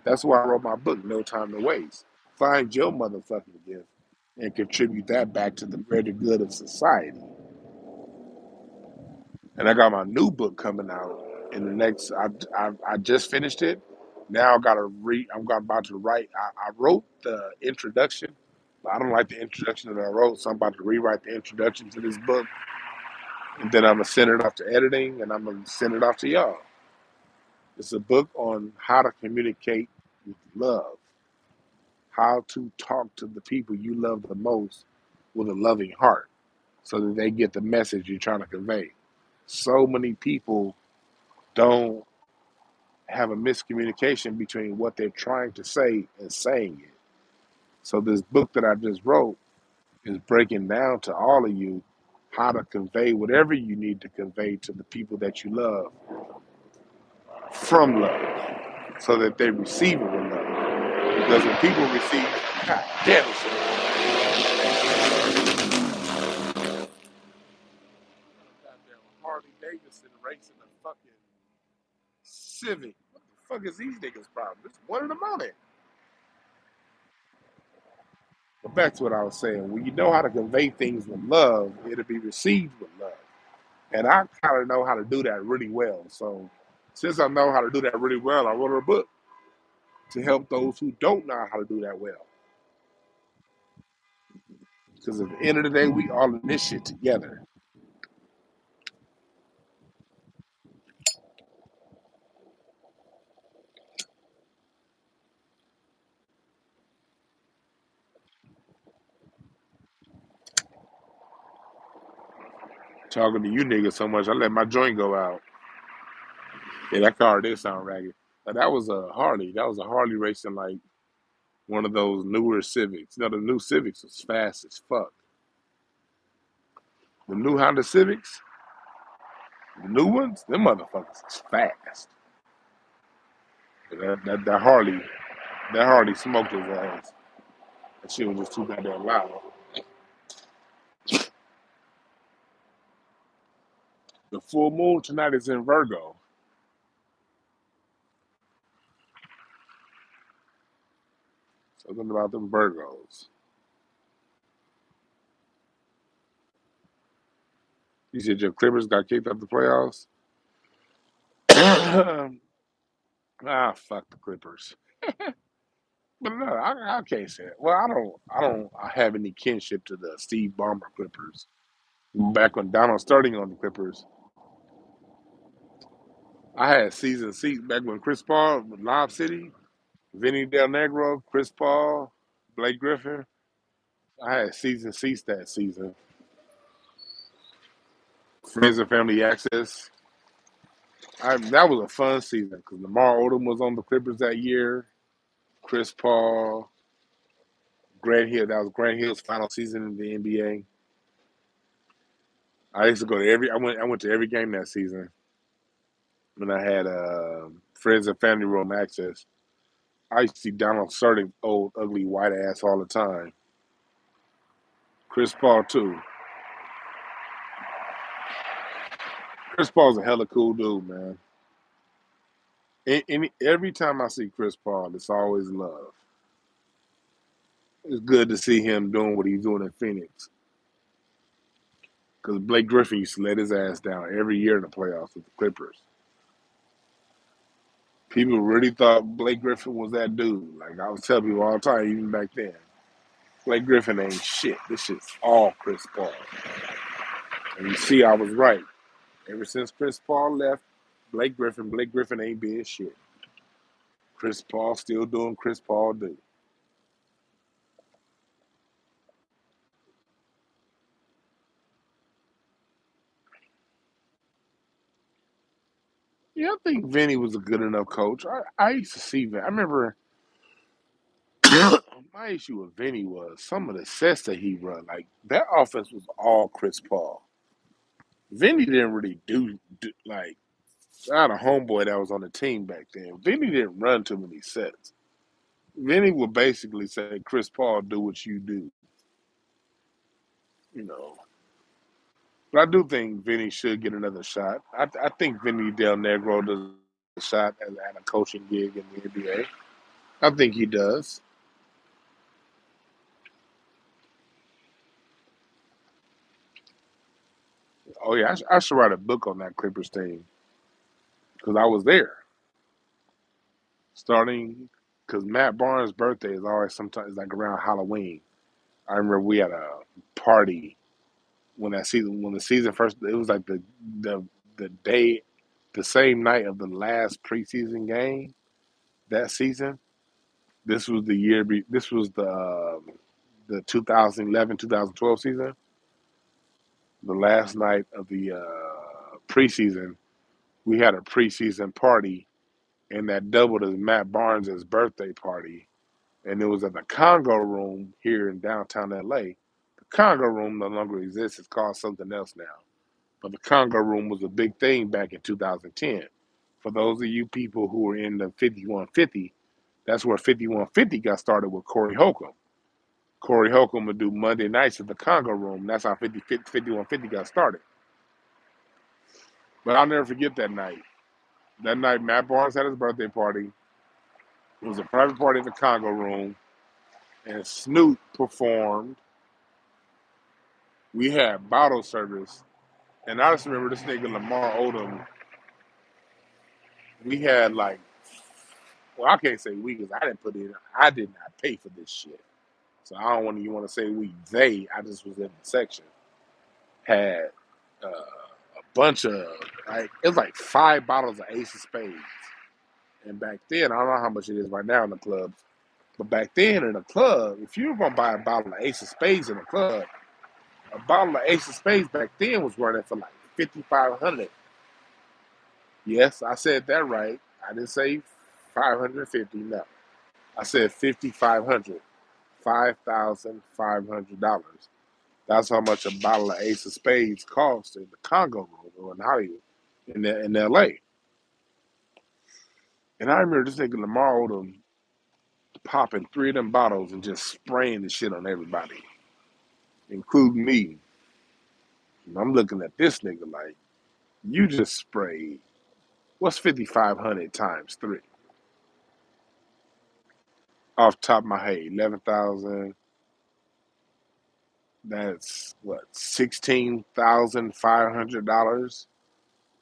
That's why I wrote my book, No Time to Waste. Find your motherfucking gift and contribute that back to the greater good of society. And I got my new book coming out in the next. I just finished it. Now I got to read. About to write. I wrote the introduction, but I don't like the introduction that I wrote, so I'm about to rewrite the introduction to this book, and then I'm gonna send it off to editing, and I'm gonna send it off to y'all. It's a book on how to communicate with love, how to talk to the people you love the most with a loving heart, so that they get the message you're trying to convey. So many people don't have a miscommunication between what they're trying to say and saying it. So this book that I just wrote is breaking down to all of you how to convey whatever you need to convey to the people that you love from love so that they receive it with love. Because when people receive, God damn it, goddamn Harley Davidson racing a fucking Civic. What the fuck is these niggas' problem? It's 1 in the morning. But back to what I was saying. When you know how to convey things with love, it'll be received with love. And I kind of know how to do that really well. So since I know how to do that really well, I wrote a book to help those who don't know how to do that well. Because at the end of the day, we all in this shit together. Talking to you niggas so much, I let my joint go out. Yeah, that car did sound ragged. But that was a Harley. That was a Harley racing like one of those newer Civics. You know, the new Civics was fast as fuck. The new Honda Civics, the new ones, them motherfuckers is fast. That Harley smoked his ass. That shit was just too goddamn loud. The full moon tonight is in Virgo. Something about them Virgos. You said your Clippers got kicked out the playoffs? Fuck the Clippers. But no, I can't say it. Well, I don't have any kinship to the Steve Ballmer Clippers. Back when Donald starting on the Clippers, I had season seats back when Chris Paul with Lob City, Vinny Del Negro, Chris Paul, Blake Griffin. I had season seats that season. Friends and family access. That was a fun season because Lamar Odom was on the Clippers that year. Chris Paul, Grant Hill. That was Grant Hill's final season in the NBA. I used to go to every. I went to every game that season when I had friends and family room access. I used to see Donald Sterling, old ugly white ass, all the time. Chris Paul too. Chris Paul's a hella cool dude, man. Every time I see Chris Paul, it's always love. It's good to see him doing what he's doing in Phoenix. Because Blake Griffin used to let his ass down every year in the playoffs with the Clippers. People really thought Blake Griffin was that dude. Like I was telling people all the time, even back then. Blake Griffin ain't shit. This shit's all Chris Paul. And you see, I was right. Ever since Chris Paul left, Blake Griffin ain't being shit. Chris Paul still doing Chris Paul do. Yeah, I think Vinny was a good enough coach. I used to see Vinny. I remember my issue with Vinny was some of the sets that he run. Like that offense was all Chris Paul. Vinny didn't really do like I had a homeboy that was on the team back then. Vinny didn't run too many sets. Vinny would basically say, "Chris Paul, do what you do," you know. But I do think Vinny should get another shot. I think Vinny Del Negro does a shot at a coaching gig in the NBA. I think he does. Oh yeah, I should write a book on that Clippers team because I was there starting. Because Matt Barnes' birthday is always sometimes like around Halloween. I remember we had a party when the season first. It was like the the day, the same night of the last preseason game that season. This was the year. This was the 2011-2012 season. The last night of the preseason, we had a preseason party, and that doubled as Matt Barnes' birthday party. And it was at the Congo Room here in downtown LA. The Congo Room no longer exists. It's called something else now. But the Congo Room was a big thing back in 2010. For those of you people who were in the 5150, that's where 5150 got started with Corey Holcomb. Corey Holcomb would do Monday nights at the Congo Room. That's how 5150 got started. But I'll never forget that night. That night, Matt Barnes had his birthday party. It was a private party at the Congo Room, and Snoop performed. We had bottle service, and I just remember this nigga Lamar Odom. We had like, well, I can't say we because I didn't put in. I did not pay for this shit, so I don't want to say we. They, I just was in the section. Had a bunch of like it was like 5 bottles of Ace of Spades, and back then I don't know how much it is right now in the clubs, but back then in the club, if you were gonna buy a bottle of Ace of Spades in the club, a bottle of Ace of Spades back then was running for like 5,500. Yes, I said that right. I didn't say 550. No, I said 5,500. $5,500. That's how much a bottle of Ace of Spades cost in the Congo Room or in Hollywood, in L.A. And I remember this nigga Lamar Odom popping 3 of them bottles and just spraying the shit on everybody, including me. And I'm looking at this nigga like, you just sprayed. What's 5,500 times 3? Off the top of my head, 11,000. That's what, $16,500.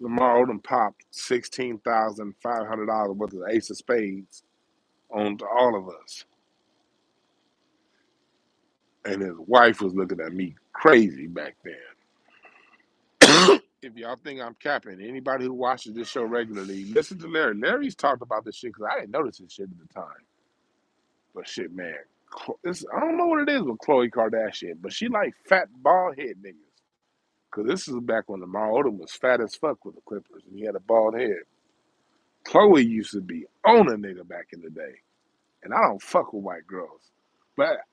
Lamar Odom popped $16,500 worth of Ace of Spades on to all of us. And his wife was looking at me crazy back then. If y'all think I'm capping, anybody who watches this show regularly, listen to Larry. Larry's talked about this shit because I didn't notice this shit at the time. But shit, man, I don't know what it is with Khloe Kardashian, but she like fat bald head niggas. Because this is back when Lamar Odom was fat as fuck with the Clippers and he had a bald head. Khloe used to be on a nigga back in the day. And I don't fuck with white girls. But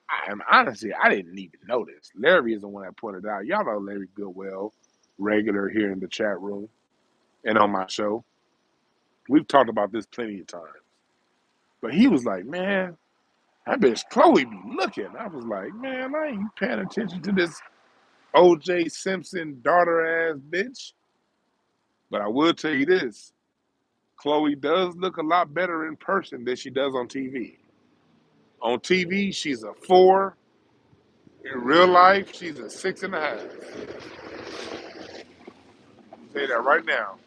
honestly, I didn't even notice. Larry is the one that pointed out. Y'all know Larry Goodwell, regular here in the chat room and on my show. We've talked about this plenty of times. But he was like, man, that bitch Chloe be looking. I was like, man, I ain't paying attention to this OJ Simpson daughter ass bitch. But I will tell you this. Chloe does look a lot better in person than she does on TV. On TV, she's a 4. In real life, she's a 6.5. Say that right now.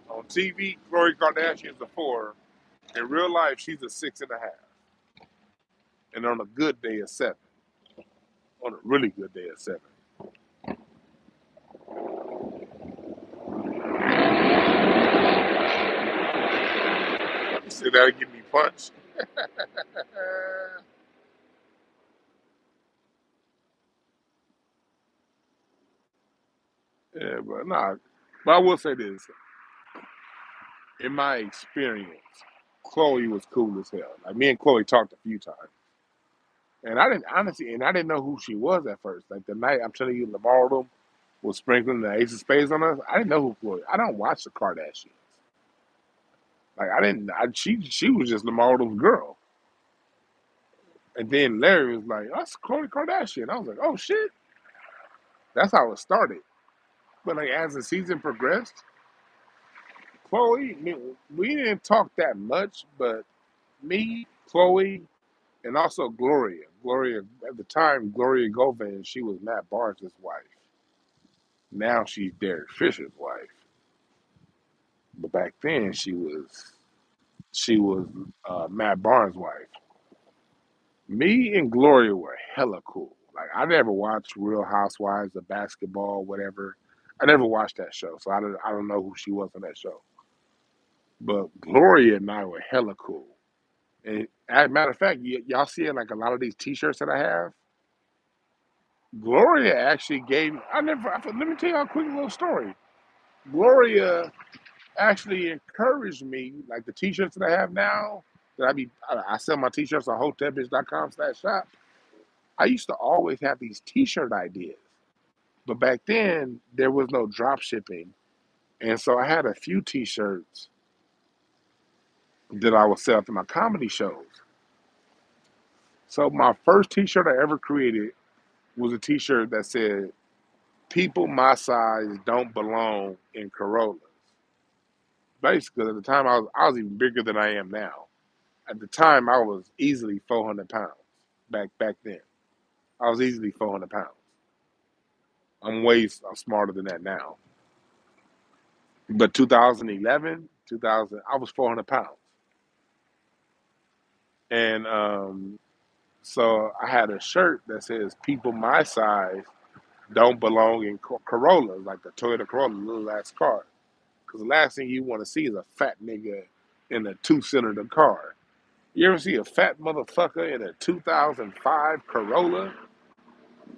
On TV, Khloe Kardashian's a 4. In real life, she's a 6.5. And on a good day, a 7. On a really good day, a 7. You say that'll give me punch. Yeah, but nah. But I will say this. In my experience, Chloe was cool as hell. Like me and Chloe talked a few times. And I didn't honestly, and I didn't know who she was at first. Like the night I'm telling you, Lamar Odom was sprinkling the Ace of Spades on us. I didn't know who Chloe. I don't watch the Kardashians. Like I didn't. She was just Lamar Odom's girl. And then Larry was like, "That's Khloe Kardashian." I was like, "Oh shit!" That's how it started. But like as the season progressed, Chloe, we didn't talk that much, but me, Chloe, and also Gloria. Gloria at the time, Gloria Govan, she was Matt Barnes' wife. Now she's Derek Fisher's wife. But back then she was Matt Barnes' wife. Me and Gloria were hella cool. Like I never watched Real Housewives of Basketball, whatever. I never watched that show, so I don't know who she was on that show. But Gloria and I were hella cool. And as a matter of fact, y'all see like a lot of these T-shirts that I have. Gloria actually gave. Let me tell you a quick little story. Gloria actually encouraged me, like the T-shirts that I have now. I sell my T-shirts on hotepish.com/shop. I used to always have these T-shirt ideas, but back then there was no drop shipping, and so I had a few T-shirts that I would sell to my comedy shows. So my first T-shirt I ever created was a T-shirt that said, "People my size don't belong in Corollas." Basically, at the time I was even bigger than I am now. At the time, I was easily 400 pounds. Back then, I was easily 400 pounds. I'm smarter than that now. But 2011, 2000, I was 400 pounds, and so I had a shirt that says "People my size don't belong in Corollas," like the Toyota Corolla, little ass car. Because the last thing you want to see is a fat nigga in a two-cylinder car. You ever see a fat motherfucker in a 2005 Corolla?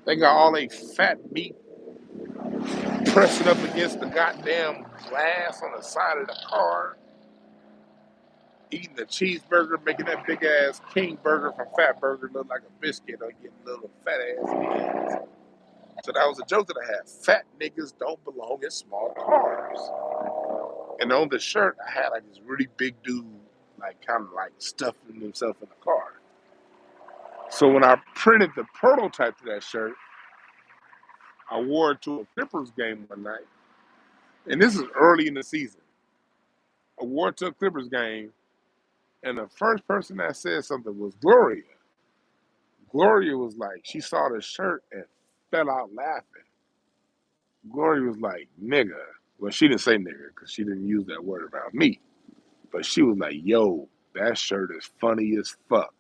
They got all they fat meat pressing up against the goddamn glass on the side of the car, eating a cheeseburger, making that big ass king burger from Fat Burger look like a biscuit or getting little fat ass hands. So that was a joke that I had. Fat niggas don't belong in small cars. And on the shirt, I had like this really big dude, like kind of like stuffing himself in the car. So when I printed the prototype to that shirt, I wore it to a Clippers game one night. And this is early in the season. I wore it to a Clippers game, and the first person that said something was Gloria. Gloria was like, she saw the shirt and fell out laughing. Gloria was like, nigga. Well, she didn't say nigga because she didn't use that word about me. But she was like, yo, that shirt is funny as fuck.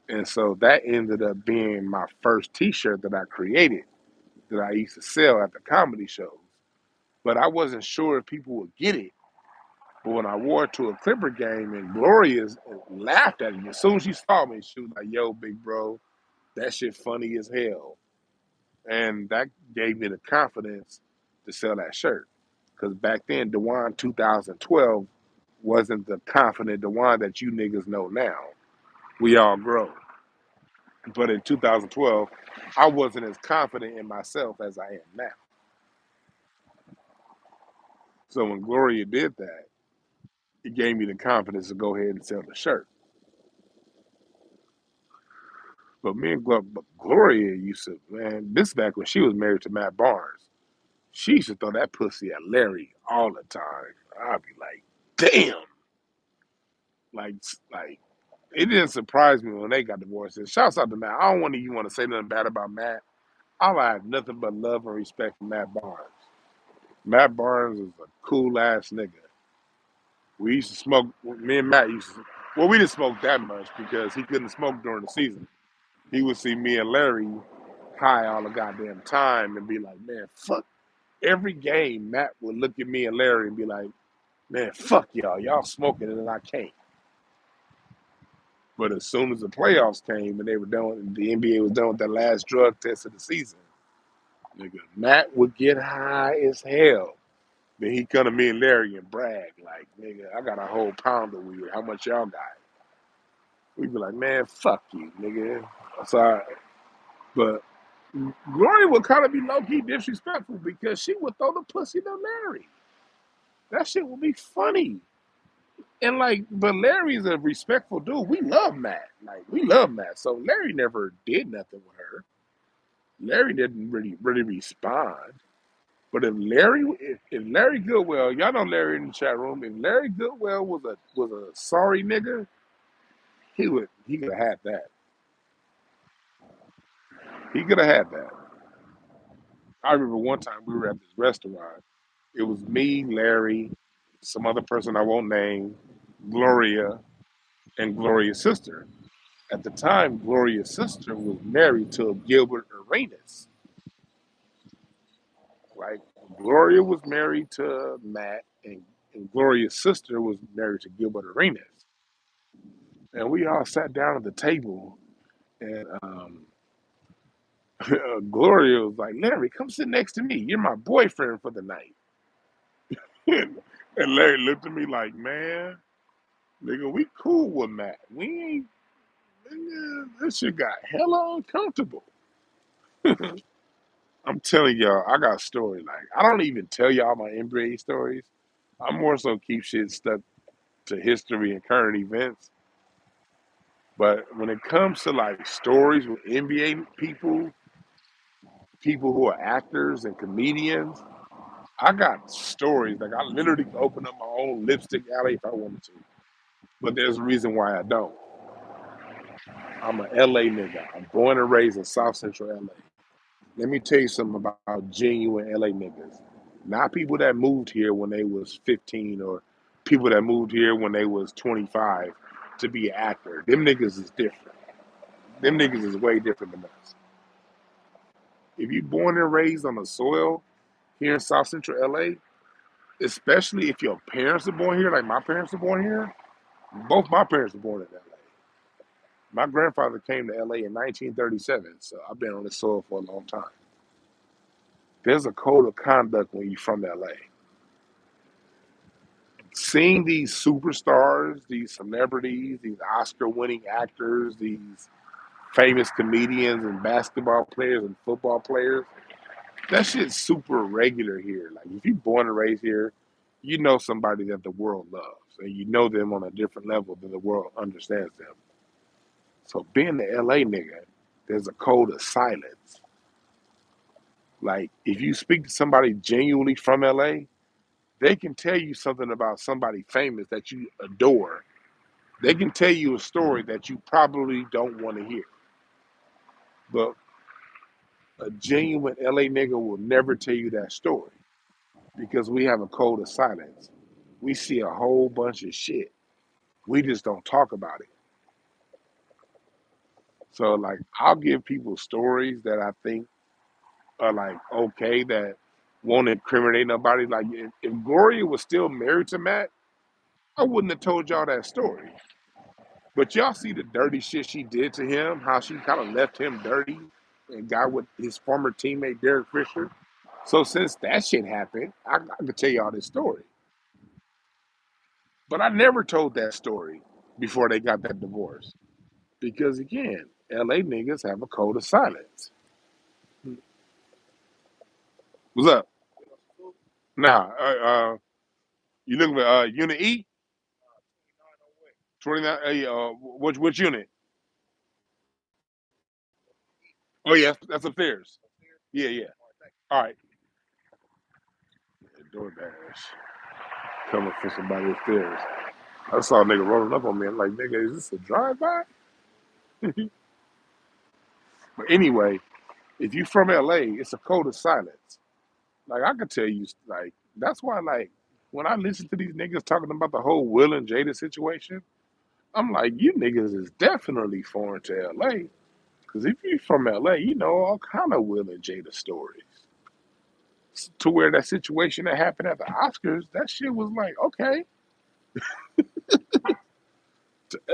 And so that ended up being my first T-shirt that I created that I used to sell at the comedy shows. But I wasn't sure if people would get it. But when I wore it to a Clipper game and Gloria laughed at me, as soon as she saw me, she was like, yo, big bro, that shit funny as hell. And that gave me the confidence to sell that shirt. Because back then, Dwan 2012 wasn't the confident Dwan that you niggas know now. We all grow. But in 2012, I wasn't as confident in myself as I am now. So when Gloria did that, it gave me the confidence to go ahead and sell the shirt. But but Gloria used to, man, this is back when she was married to Matt Barnes. She used to throw that pussy at Larry all the time. I'd be like, damn. Like, like it didn't surprise me when they got divorced. And shouts out to Matt. I don't want you want to say nothing bad about Matt. I have nothing but love and respect for Matt Barnes. Matt Barnes is a cool ass nigga. We used to smoke. Me and Matt used to. Well, we didn't smoke that much because he couldn't smoke during the season. He would see me and Larry high all the goddamn time and be like, man, fuck. Every game, Matt would look at me and Larry and be like, man, fuck y'all. Y'all smoking and I can't. But as soon as the playoffs came and they were done, the NBA was done with that last drug test of the season, nigga, Matt would get high as hell. Then he come to me and Larry and brag, like, nigga, I got a whole pound of weed. How much y'all got? We'd be like, man, fuck you, nigga. So, but Gloria would kind of be low key disrespectful because she would throw the pussy to Larry. That shit would be funny. And like, but Larry's a respectful dude. We love Matt. Like, we love Matt. So Larry never did nothing with her. Larry didn't really respond. But if Larry Goodwell, y'all know Larry in the chat room, if Larry Goodwell was a sorry nigga, he could have had that. He could have had that. I remember one time we were at this restaurant. It was me, Larry, some other person I won't name, Gloria, and Gloria's sister. At the time, Gloria's sister was married to Gilbert Arenas. Like, Gloria was married to Matt, and Gloria's sister was married to Gilbert Arenas. And we all sat down at the table, and Gloria was like, Larry, come sit next to me. You're my boyfriend for the night. And Larry looked at me like, man, nigga, we cool with Matt. We ain't, nigga, this shit got hella uncomfortable. I'm telling y'all, I got stories. Like, I don't even tell y'all my NBA stories. I more so keep shit stuck to history and current events. But when it comes to like stories with NBA people who are actors and comedians, I got stories. Like, I literally could open up my own lipstick alley if I wanted to. But there's a reason why I don't. I'm a LA nigga. I'm born and raised in South Central LA. Let me tell you something about genuine LA niggas. Not people that moved here when they was 15 or people that moved here when they was 25 to be an actor. Them niggas is different. Them niggas is way different than us. If you born and raised on the soil here in South Central LA, especially if your parents are born here, like my parents are born here, both my parents were born in LA. My grandfather came to LA in 1937, so I've been on the soil for a long time. There's a code of conduct when you're from LA. Seeing these superstars, these celebrities, these Oscar winning actors, these famous comedians and basketball players and football players, that shit's super regular here. Like, if you're born and raised here, you know somebody that the world loves, and you know them on a different level than the world understands them. So being the LA nigga, there's a code of silence. Like, if you speak to somebody genuinely from LA, they can tell you something about somebody famous that you adore. They can tell you a story that you probably don't want to hear. But a genuine LA nigga will never tell you that story because we have a code of silence. We see a whole bunch of shit. We just don't talk about it. So, like, I'll give people stories that I think are like okay, that won't incriminate nobody. Like, if Gloria was still married to Matt, I wouldn't have told y'all that story. But y'all see the dirty shit she did to him, how she kind of left him dirty and got with his former teammate Derek Fisher. So since that shit happened, I could tell y'all this story. But I never told that story before they got that divorce. Because again, LA niggas have a code of silence. What's up? Nah, you looking for unit E? 29, which unit? Oh yeah, that's upstairs. Yeah, yeah. All right. DoorDash coming for somebody upstairs. I saw a nigga rolling up on me. I'm like, nigga, is this a drive-by? But anyway, if you from LA, it's a code of silence. Like, I could tell you, like, that's why, like, when I listen to these niggas talking about the whole Will and Jada situation, I'm like, you niggas is definitely foreign to LA. Because if you're from LA, you know all kind of Will and Jada stories. To where that situation that happened at the Oscars, that shit was like, okay.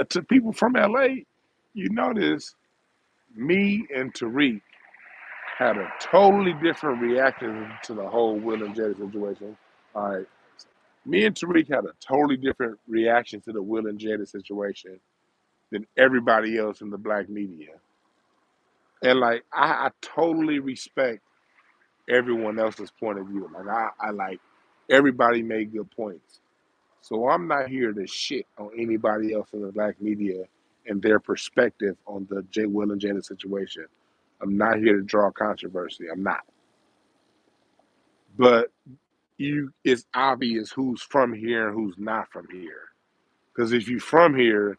To people from LA, you notice me and Tariq had a totally different reaction to the whole Will and Jada situation. All right. Me and Tariq had a totally different reaction to the Will and Jada situation than everybody else in the black media. And like I totally respect everyone else's point of view. Like I like everybody made good points. So I'm not here to shit on anybody else in the black media and their perspective on the Will and Jada situation. I'm not here to draw controversy. I'm not. But it's obvious who's from here and who's not from here. Because if you're from here,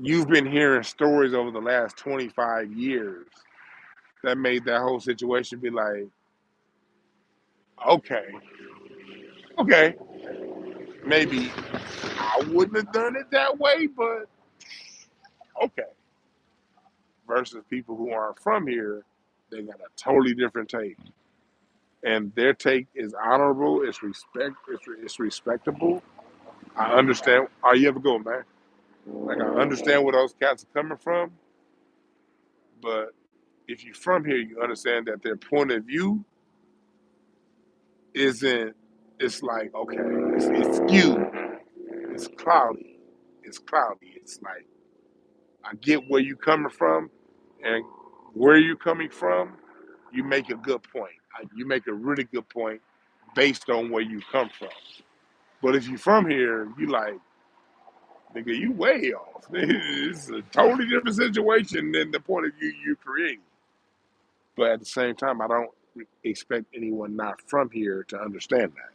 you've been hearing stories over the last 25 years that made that whole situation be like, okay, okay, maybe I wouldn't have done it that way, but okay. Versus people who aren't from here, they got a totally different take, and their take is honorable. It's respectable. I understand. Are you ever go, man? Like I understand where those cats are coming from, but if you're from here, you understand that their point of view isn't. It's like okay, it's skewed, it's cloudy, it's cloudy. It's like I get where you coming from, and where you coming from, you make a good point. You make a really good point based on where you come from. But if you from here, you like, nigga, you way off. It's a totally different situation than the point of view you create. But at the same time, I don't expect anyone not from here to understand that.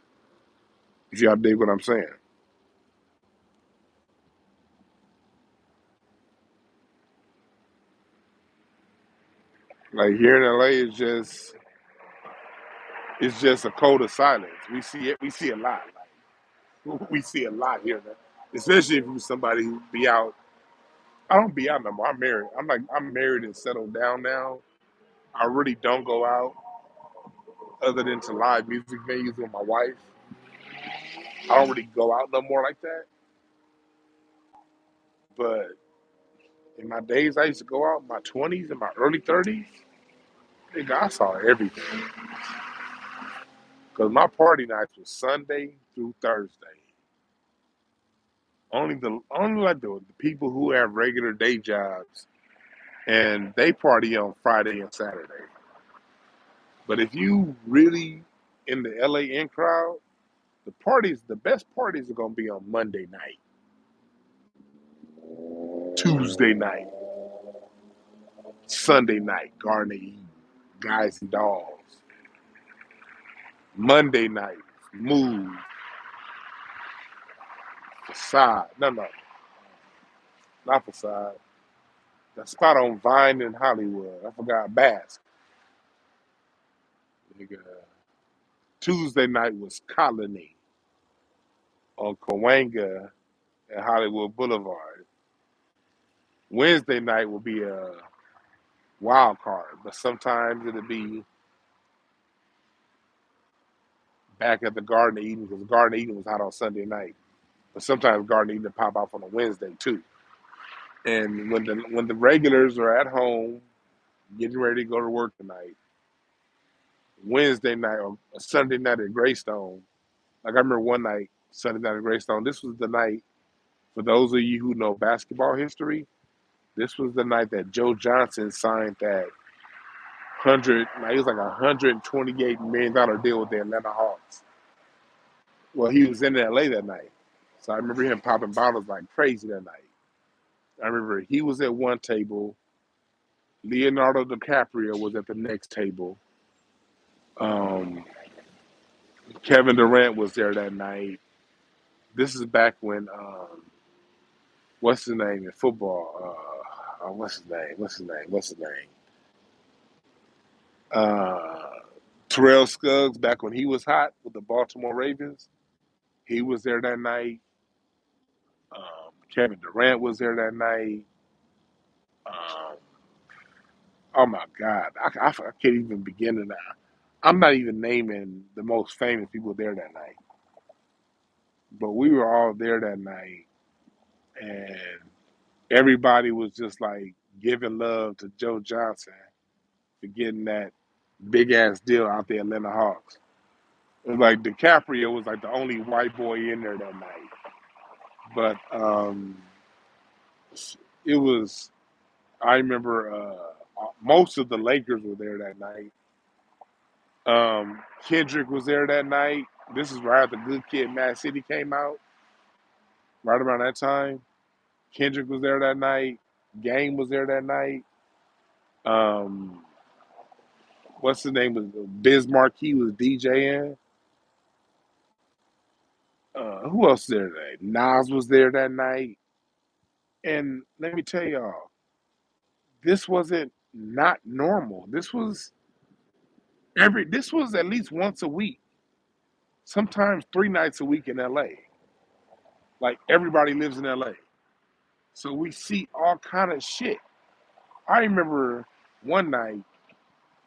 If y'all dig what I'm saying. Like here in LA is just it's just a code of silence. We see it. We see a lot. Like, we see a lot here, especially if you're somebody who be out. I don't be out no more. I'm married. I'm married and settled down now. I really don't go out other than to live music venues with my wife. I don't really go out no more like that. But in my days, I used to go out in my 20s and my early 30s. Nigga, I saw everything. Because my party nights was Sunday through Thursday. Only like the people who have regular day jobs and they party on Friday and Saturday. But if you really in the LA in crowd, the best parties are gonna be on Monday night, Tuesday night, Sunday night, Garden Eden, Guys and Dolls. Monday night, Move, Facade. No, not Facade. The spot on Vine in Hollywood. I forgot Bask. Nigga. Tuesday night was Colony on Cahuenga and Hollywood Boulevard. Wednesday night will be a wild card, but sometimes it'll be back at the Garden of Eden because Garden of Eden was out on Sunday night. But sometimes Garden of Eden will pop off on a Wednesday too. And when the regulars are at home getting ready to go to work tonight, Wednesday night or Sunday night at Greystone, like I remember one night, Sunday night at Greystone, this was the night, for those of you who know basketball history, this was the night that Joe Johnson signed that he was like $128 million deal with the Atlanta Hawks. Well, he was in LA that night. So I remember him popping bottles like crazy that night. I remember he was at one table. Leonardo DiCaprio was at the next table. Um, Kevin Durant was there that night. This is back when what's his name in football? What's his name? Uh, Terrell Suggs back when he was hot with the Baltimore Ravens. He was there that night. Kevin Durant was there that night. Um, oh my God, I can't even begin to now. I'm not even naming the most famous people there that night, but we were all there that night, and everybody was just like giving love to Joe Johnson for getting that big ass deal out the Atlanta Hawks. It was like DiCaprio was like the only white boy in there that night, but it was. I remember Most of the Lakers were there that night. Kendrick was there that night. This is right after Good Kid, Mad City came out. Right around that time, Kendrick was there that night. Game was there that night. Um, what's his name? Was Biz Markie was DJing. Who else was there that night? Nas was there that night. And let me tell y'all, this wasn't not normal. This was at least once a week, sometimes 3 nights a week in LA. Like everybody lives in LA. So we see all kind of shit. I remember one night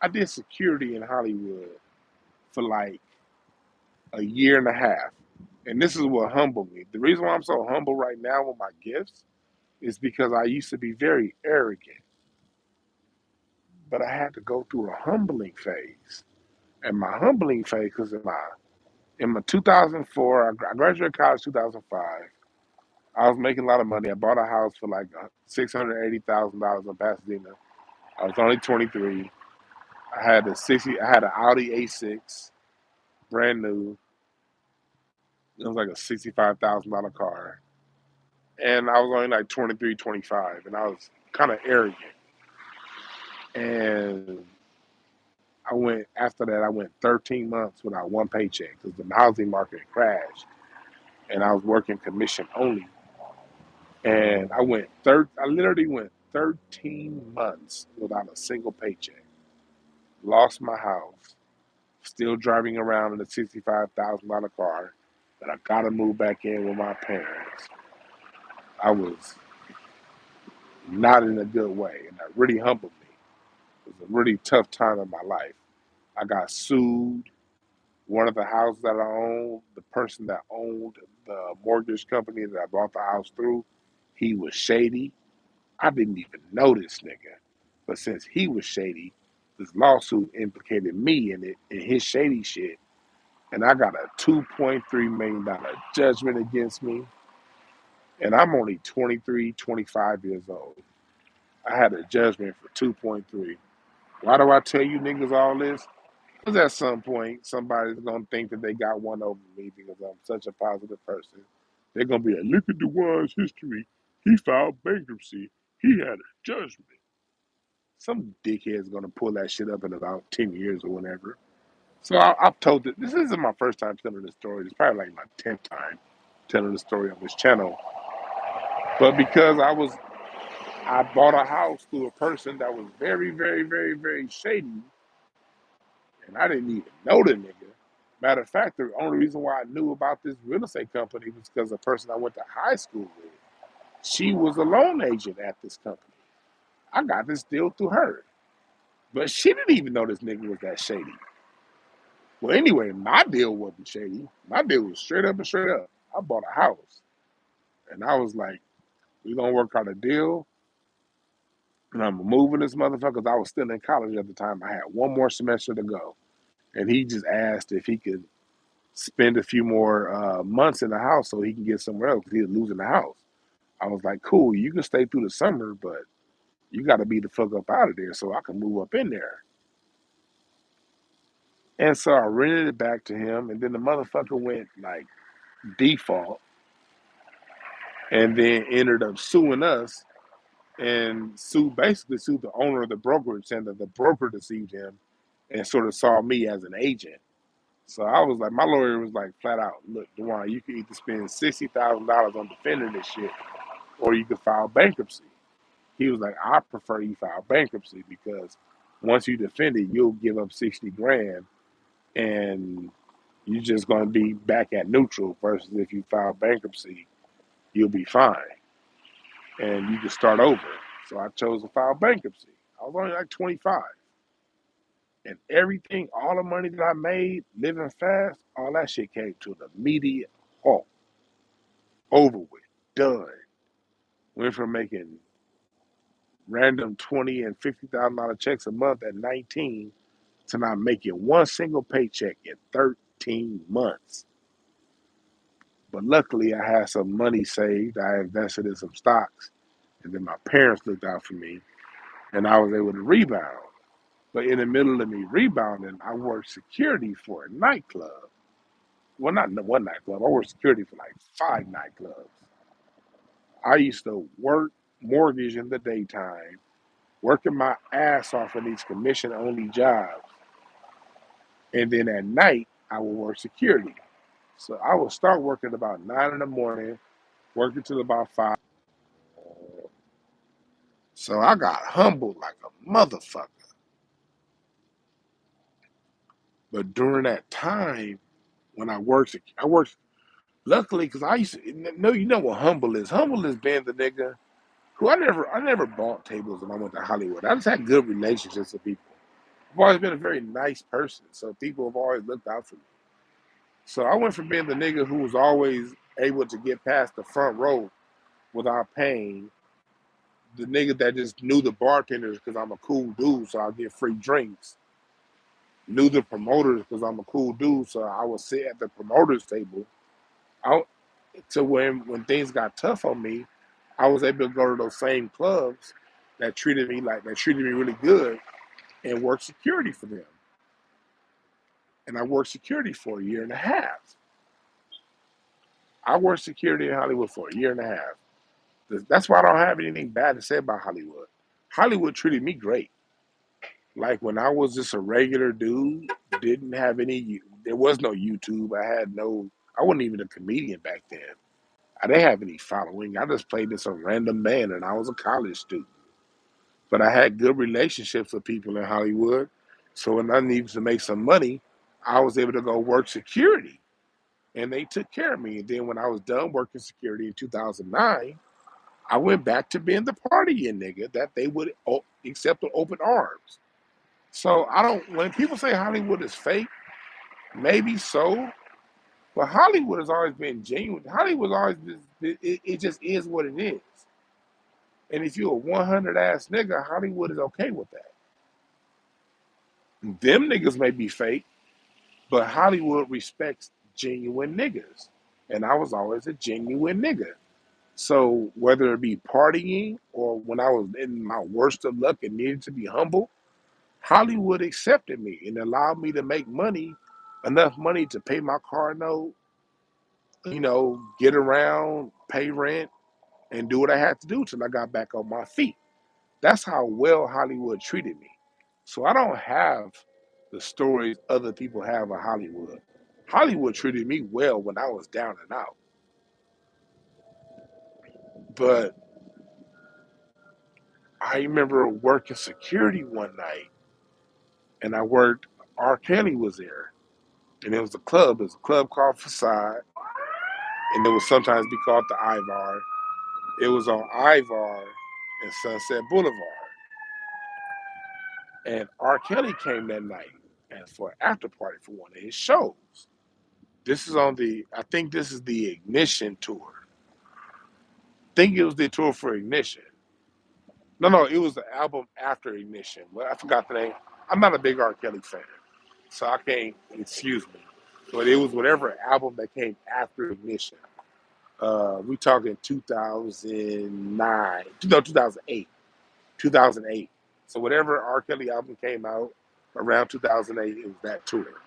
I did security in Hollywood for like a year and a half. And this is what humbled me. The reason why I'm so humble right now with my gifts is because I used to be very arrogant. But I had to go through a humbling phase. And my humbling phase was in my 2004, I graduated college 2005. I was making a lot of money. I bought a house for like $680,000 in Pasadena. I was only 23. I had an Audi A6, brand new. It was like a $65,000 car. And I was only like 23, 25, and I was kind of arrogant. And after that, I went 13 months without one paycheck because the housing market crashed. And I was working commission only. And I literally went 13 months without a single paycheck. Lost my house, still driving around in a $65,000 car, but I gotta move back in with my parents. I was not in a good way, and that really humbled me. It was a really tough time in my life. I got sued. One of the houses that I owned, the person that owned the mortgage company that I bought the house through, he was shady. I didn't even know this nigga. But since he was shady, this lawsuit implicated me in it in his shady shit. And I got a $2.3 million judgment against me. And I'm only 23, 25 years old. I had a judgment for 2.3. Why do I tell you niggas all this? Because at some point, somebody's going to think that they got one over me because I'm such a positive person. They're going to be like, look at DeWann's history. He filed bankruptcy. He had a judgment. Some dickhead's going to pull that shit up in about 10 years or whatever. So I've told it. This isn't my first time telling this story. It's probably like my 10th time telling the story on this channel. But because I bought a house through a person that was very, very, very, very shady, and I didn't even know the nigga. Matter of fact, the only reason why I knew about this real estate company was because the person I went to high school with, she was a loan agent at this company. I got this deal through her. But she didn't even know this nigga was that shady. Well, anyway, my deal wasn't shady. My deal was straight up and straight up. I bought a house. And I was like, we gonna work out a deal. And I'm moving this motherfucker because I was still in college at the time. I had one more semester to go. And he just asked if he could spend a few more months in the house so he can get somewhere else because he was losing the house. I was like, cool, you can stay through the summer, but you got to be the fuck up out of there so I can move up in there. And so I rented it back to him, and then the motherfucker went like default and then ended up suing us and basically sued the owner of the brokerage, saying that the broker deceived him and sort of saw me as an agent. So I was like, my lawyer was like flat out, look, Dwann, you can either spend $60,000 on defending this shit or you can file bankruptcy. He was like, I prefer you file bankruptcy because once you defend it, you'll give up 60 grand and you're just going to be back at neutral versus if you file bankruptcy, you'll be fine and you can start over. So I chose to file bankruptcy. I was only like 25. And everything, all the money that I made living fast, all that shit came to an immediate halt. Over with. Done. Went from making random 20 and $50,000 checks a month at 19 to not making one single paycheck in 13 months. But luckily, I had some money saved. I invested in some stocks, and then my parents looked out for me. and I was able to rebound. But in the middle of me rebounding, I worked security for a nightclub. Well, not one nightclub. I worked security for like 5 nightclubs. I used to work mortgage in the daytime, working my ass off in these commission only jobs. And then at night, I would work security. So I would start working about 9 in the morning, working till about 5. So I got humbled like a motherfucker. But during that time, when I worked luckily because I used to know you know what humble is. Humble is being the nigga who I never bought tables when I went to Hollywood. I just had good relationships with people. I've always been a very nice person, so people have always looked out for me. So I went from being the nigga who was always able to get past the front row without paying, the nigga that just knew the bartenders because I'm a cool dude, so I'll get free drinks. Knew the promoters because I'm a cool dude, so I would sit at the promoters table. I, to when things got tough on me, I was able to go to those same clubs that treated me really good and work security for them. And I worked security for a year and a half. I worked security in Hollywood for a year and a half. That's why I don't have anything bad to say about Hollywood. Hollywood treated me great. Like when I was just a regular dude, didn't have any, there was no YouTube. I wasn't even a comedian back then. I didn't have any following. I just played this a random band and I was a college student. But I had good relationships with people in Hollywood. So when I needed to make some money, I was able to go work security and they took care of me. And then when I was done working security in 2009, I went back to being the partying nigga that they would accept with open arms. So I don't, when people say Hollywood is fake, maybe so, but Hollywood has always been genuine. Hollywood's always been, it just is what it is. And if you're a 100 ass nigga, Hollywood is okay with that. Them niggas may be fake, but Hollywood respects genuine niggas. And I was always a genuine nigga. So whether it be partying or when I was in my worst of luck and needed to be humble, Hollywood accepted me and allowed me to make money, enough money to pay my car note, get around, pay rent, and do what I had to do till I got back on my feet. That's how well Hollywood treated me. So I don't have the stories other people have of Hollywood. Hollywood treated me well when I was down and out. But I remember working security one night and I worked, R. Kelly was there. And it was a club called Facade, and it would sometimes be called the Ivar. It was on Ivar and Sunset Boulevard. And R. Kelly came that night and for an after party for one of his shows. I think this is the Ignition tour. I think it was the tour for Ignition. No, it was the album after Ignition. Well, I forgot the name. I'm not a big R. Kelly fan, so I can't, excuse me. But it was whatever album that came after Ignition. We talking 2009, no, 2008, 2008. So whatever R. Kelly album came out around 2008, it was that tour.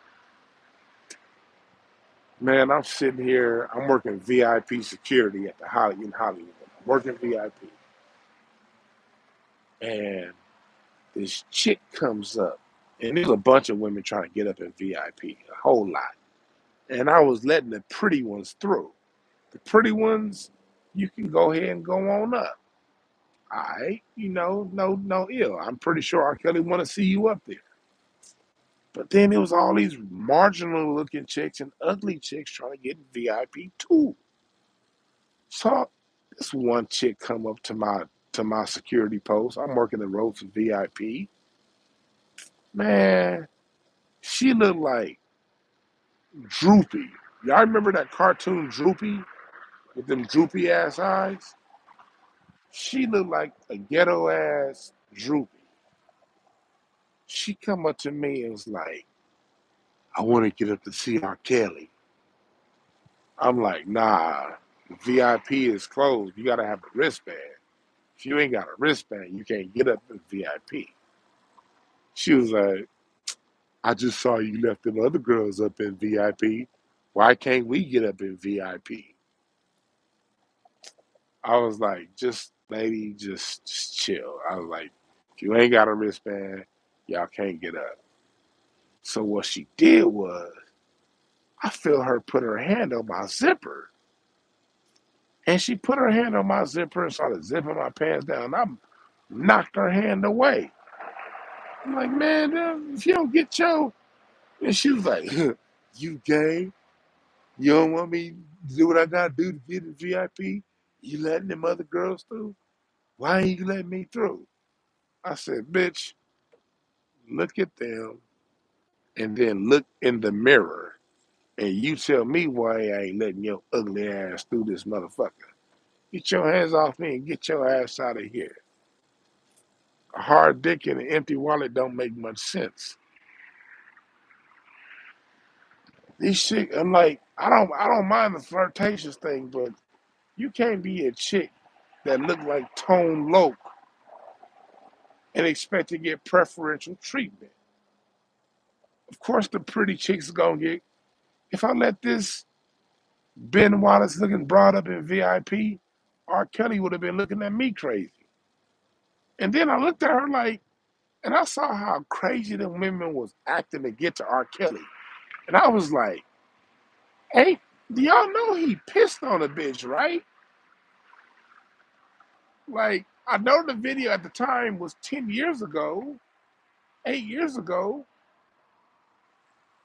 Man, I'm sitting here. I'm working VIP security at the Hollywood in Hollywood. I'm working VIP, and this chick comes up, and there's a bunch of women trying to get up in VIP, a whole lot. And I was letting the pretty ones through. The pretty ones, you can go ahead and go on up. All right, no ill. I'm pretty sure R. Kelly want to see you up there. But then it was all these marginal looking chicks and ugly chicks trying to get VIP too. So this one chick come up to my security post. I'm working the roads for VIP. Man, she looked like Droopy. Y'all remember that cartoon Droopy with them droopy ass eyes? She looked like a ghetto ass Droopy. She come up to me and was like, I want to get up to see R. Kelly. I'm like, nah, VIP is closed. You got to have a wristband. if you ain't got a wristband, you can't get up in VIP. She was like, I just saw you left them other girls up in VIP. Why can't we get up in VIP? I was like, just lady, just chill. I was like, if you ain't got a wristband, y'all can't get up. So what she did was, I felt her put her hand on my zipper. And she put her hand on my zipper and started zipping my pants down. I knocked her hand away. I'm like, man, if you don't get your... And she was like, you gay? You don't want me to do what I gotta do to get in VIP? You letting them other girls through? Why ain't you letting me through? I said, bitch, look at them and then look in the mirror and you tell me why I ain't letting your ugly ass through this motherfucker. Get your hands off me and get your ass out of here. A hard dick and an empty wallet don't make much sense. These shit, I'm like, I don't mind the flirtatious thing, but you can't be a chick that look like Tone Loc and expect to get preferential treatment. Of course, the pretty chicks gonna get. If I let this Ben Wallace looking broad up in VIP, R. Kelly would have been looking at me crazy. And then I looked at her like, and I saw how crazy the women was acting to get to R. Kelly. And I was like, hey, do y'all know he pissed on a bitch, right? Like, I know the video at the time was 10 years ago, 8 years ago,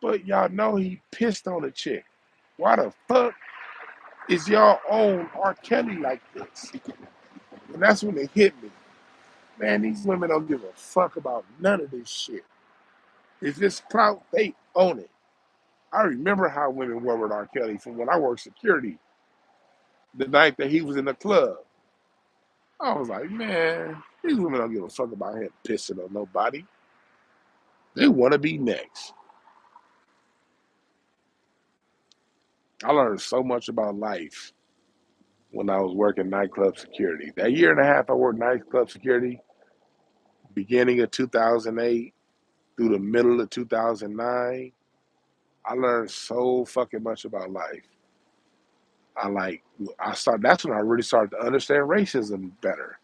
but y'all know he pissed on a chick. Why the fuck is y'all own R. Kelly like this? And that's when it hit me. Man, these women don't give a fuck about none of this shit. If it's clout, they own it. I remember how women were with R. Kelly from when I worked security the night that he was in the club. I was like, man, these women don't give a fuck about him pissing on nobody. They want to be next. I learned so much about life when I was working nightclub security. That year and a half I worked nightclub security, beginning of 2008 through the middle of 2009, I learned so fucking much about life. I like I started. That's when I really started to understand racism better.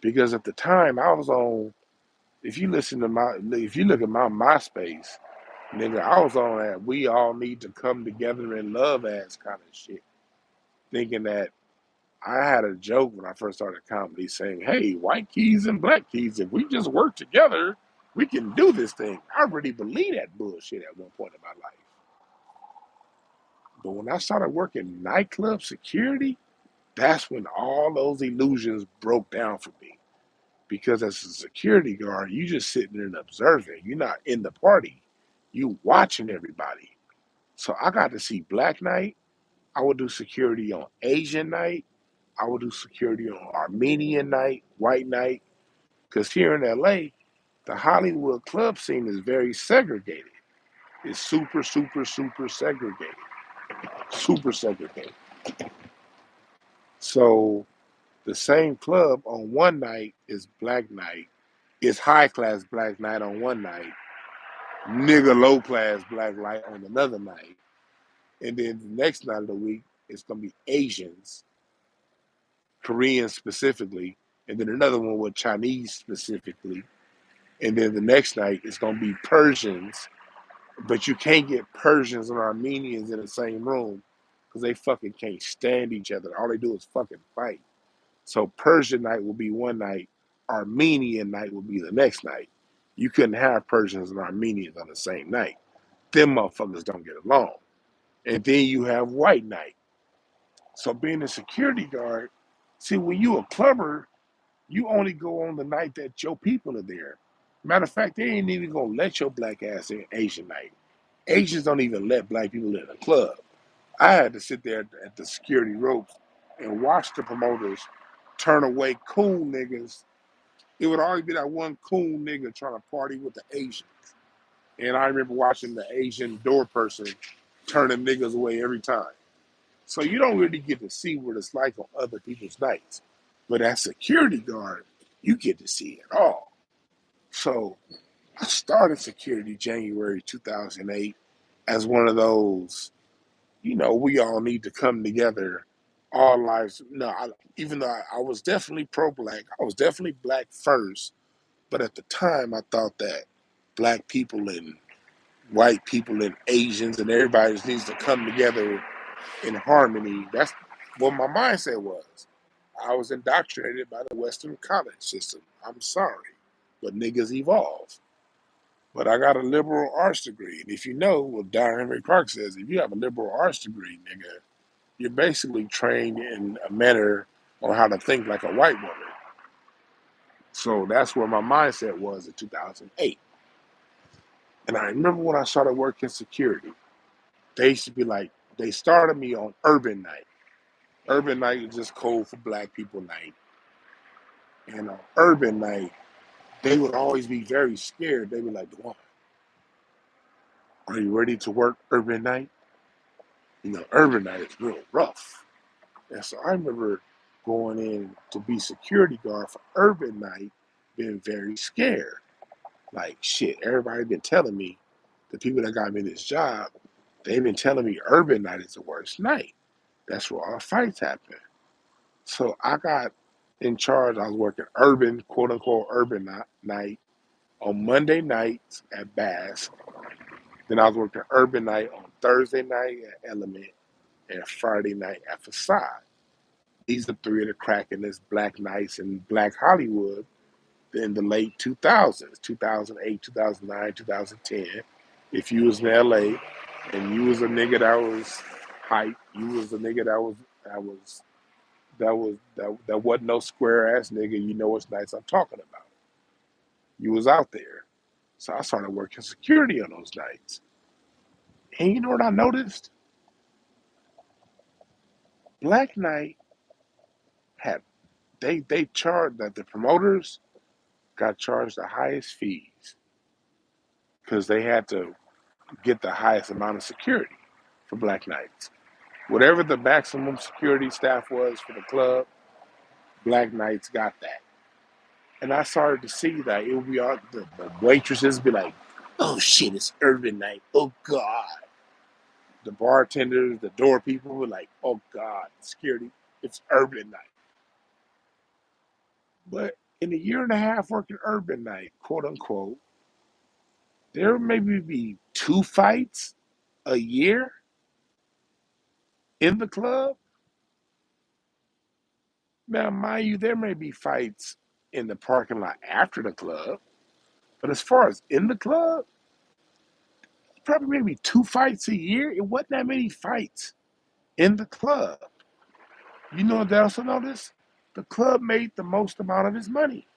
Because at the time I was on. If you look at my MySpace, nigga, I was on that "we all need to come together and love" ass kind of shit. Thinking that I had a joke when I first started comedy, saying, "Hey, white keys and black keys, if we just work together, we can do this thing." I really believed that bullshit at one point in my life. But when I started working nightclub security, that's when all those illusions broke down for me. Because as a security guard, you just sitting there and observing. You're not in the party. You watching everybody. So I got to see Black Night. I would do security on Asian night. I would do security on Armenian night, White night. Because here in LA, the Hollywood club scene is very segregated. It's super, super, super segregated. Super segregated. So the same club on one night is Black Night. It's high class Black Night on one night, nigga low class Black Night on another night. And then the next night of the week, it's gonna be Asians, Koreans specifically, and then another one with Chinese specifically. And then the next night, it's gonna be Persians, but you can't get Persians and Armenians in the same room because they fucking can't stand each other. All they do is fucking fight. So Persian night will be one night, Armenian night will be the next night. You couldn't have Persians and Armenians on the same night. Them motherfuckers don't get along. And then you have white night. So being a security guard, see, when you a clubber, you only go on the night that your people are there. Matter of fact, they ain't even gonna let your black ass in Asian night. Asians don't even let black people in a club. I had to sit there at the security ropes and watch the promoters turn away cool niggas. It would always be that one cool nigga trying to party with the Asians. And I remember watching the Asian door person turning niggas away every time. So you don't really get to see what it's like on other people's nights. But as security guard, you get to see it all. So I started security January 2008 as one of those, we all need to come together. All lives. No, even though I was definitely pro-black, I was definitely black first. But at the time, I thought that black people and white people and Asians and everybody just needs to come together in harmony. That's what my mindset was. I was indoctrinated by the Western college system. I'm sorry, but niggas evolve. But I got a liberal arts degree. And if you know what Don Henry Clark says, if you have a liberal arts degree, nigga, you're basically trained in a manner on how to think like a white woman. So that's where my mindset was in 2008. And I remember when I started working security, they used to be like, they started me on urban night. Urban night is just code for black people night. And on urban night, they would always be very scared. They were like, "Dwan, are you ready to work urban night?" Urban night is real rough. And so I remember going in to be security guard for urban night, being very scared. Like, shit, everybody been telling me, the people that got me this job, they've been telling me urban night is the worst night. That's where all fights happen. So I got in charge. I was working urban, quote unquote, urban night on Monday nights at Bass. Then I was working urban night on Thursday night at Element and Friday night at Facade. These are three of the crackinest black nights in black Hollywood in the late 2000s, 2008, 2009, 2010. If you was in LA and you was a nigga that was hype, you was a nigga that wasn't no square ass nigga, you know what nights I'm talking about. You was out there. So I started working security on those nights. And you know what I noticed? Black Night had they charged that the promoters got charged the highest fees because they had to get the highest amount of security for Black Nights. Whatever the maximum security staff was for the club, Black Nights got that. And I started to see that it would be all the waitresses be like, "Oh shit, it's urban night. Oh God." The bartenders, the door people were like, "Oh God, security, it's urban night." But in a year and a half working urban night, quote unquote, there maybe be two fights a year in the club. Now, mind you, there may be fights in the parking lot after the club, but as far as in the club, probably maybe two fights a year. It wasn't that many fights in the club. You know what I also noticed? The club made the most amount of his money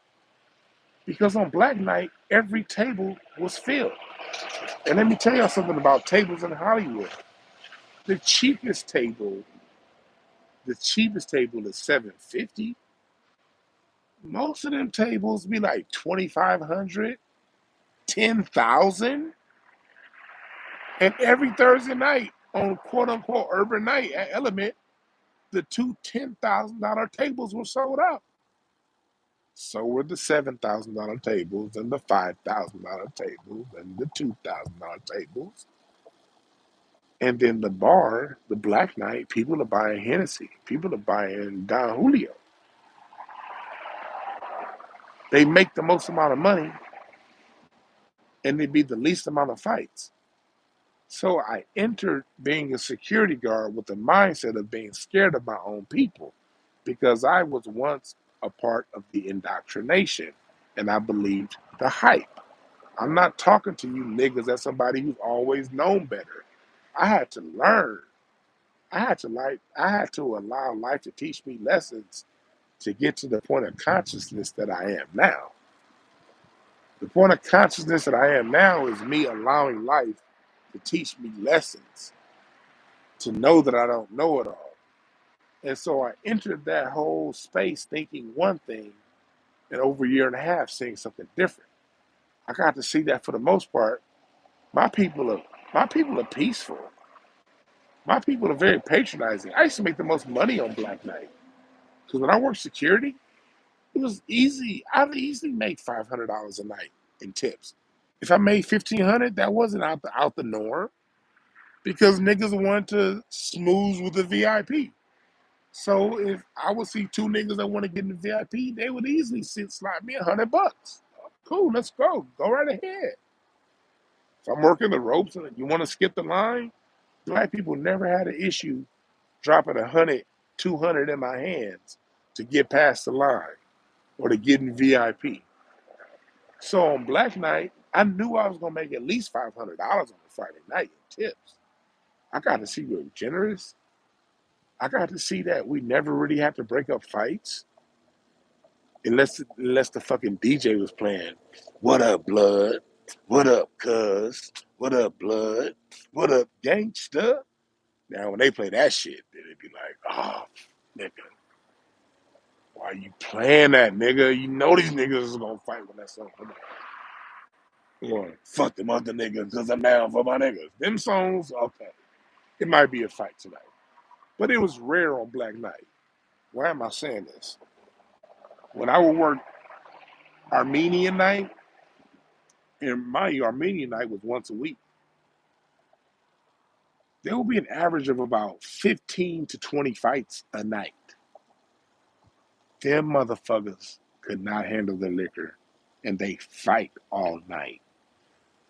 because on Black Night, every table was filled. And let me tell y'all something about tables in Hollywood. The cheapest table, the cheapest table is $750. Most of them tables be like 2,500, 10,000. And every Thursday night on quote unquote urban night at Element, the two $10,000 tables were sold out. So were the $7,000 tables and the $5,000 tables and the $2,000 tables. And then the bar, the Black Night, people are buying Hennessy. People are buying Don Julio. They make the most amount of money and they be the least amount of fights. So I entered being a security guard with the mindset of being scared of my own people because I was once a part of the indoctrination and I believed the hype. I'm not talking to you niggas as somebody who's always known better. I had to learn. I had to allow life to teach me lessons to get to the point of consciousness that I am now. The point of consciousness that I am now is me allowing life to teach me lessons, to know that I don't know it all. And so I entered that whole space thinking one thing, and over a year and a half seeing something different. I got to see that for the most part, my people are my people are peaceful. My people are very patronizing. I used to make the most money on Black Night. Because when I worked security, it was easy. I'd easily make $500 a night in tips. If I made 1,500, that wasn't out the norm because niggas wanted to smooth with the VIP. So if I would see two niggas that want to get in the VIP, they would easily slide me $100. Cool, let's go. Go right ahead. If I'm working the ropes and you want to skip the line, black people never had an issue dropping 100, 200 in my hands to get past the line or to get in VIP. So on Black Night, I knew I was gonna make at least $500 on a Friday night in tips. I got to see we were generous. I got to see that we never really had to break up fights unless the fucking DJ was playing. What up, blood? What up, cuz? What up, blood? What up, gangsta? Now when they play that shit, then it'd be like, oh, nigga, why you playing that, nigga? You know these niggas is gonna fight when that song come on. Or fuck them other niggas because I'm down for my niggas. Them songs, okay. It might be a fight tonight. But it was rare on Black Night. Why am I saying this? When I would work Armenian night, and my Armenian night was once a week, there would be an average of about 15 to 20 fights a night. Them motherfuckers could not handle their liquor, and they fight all night.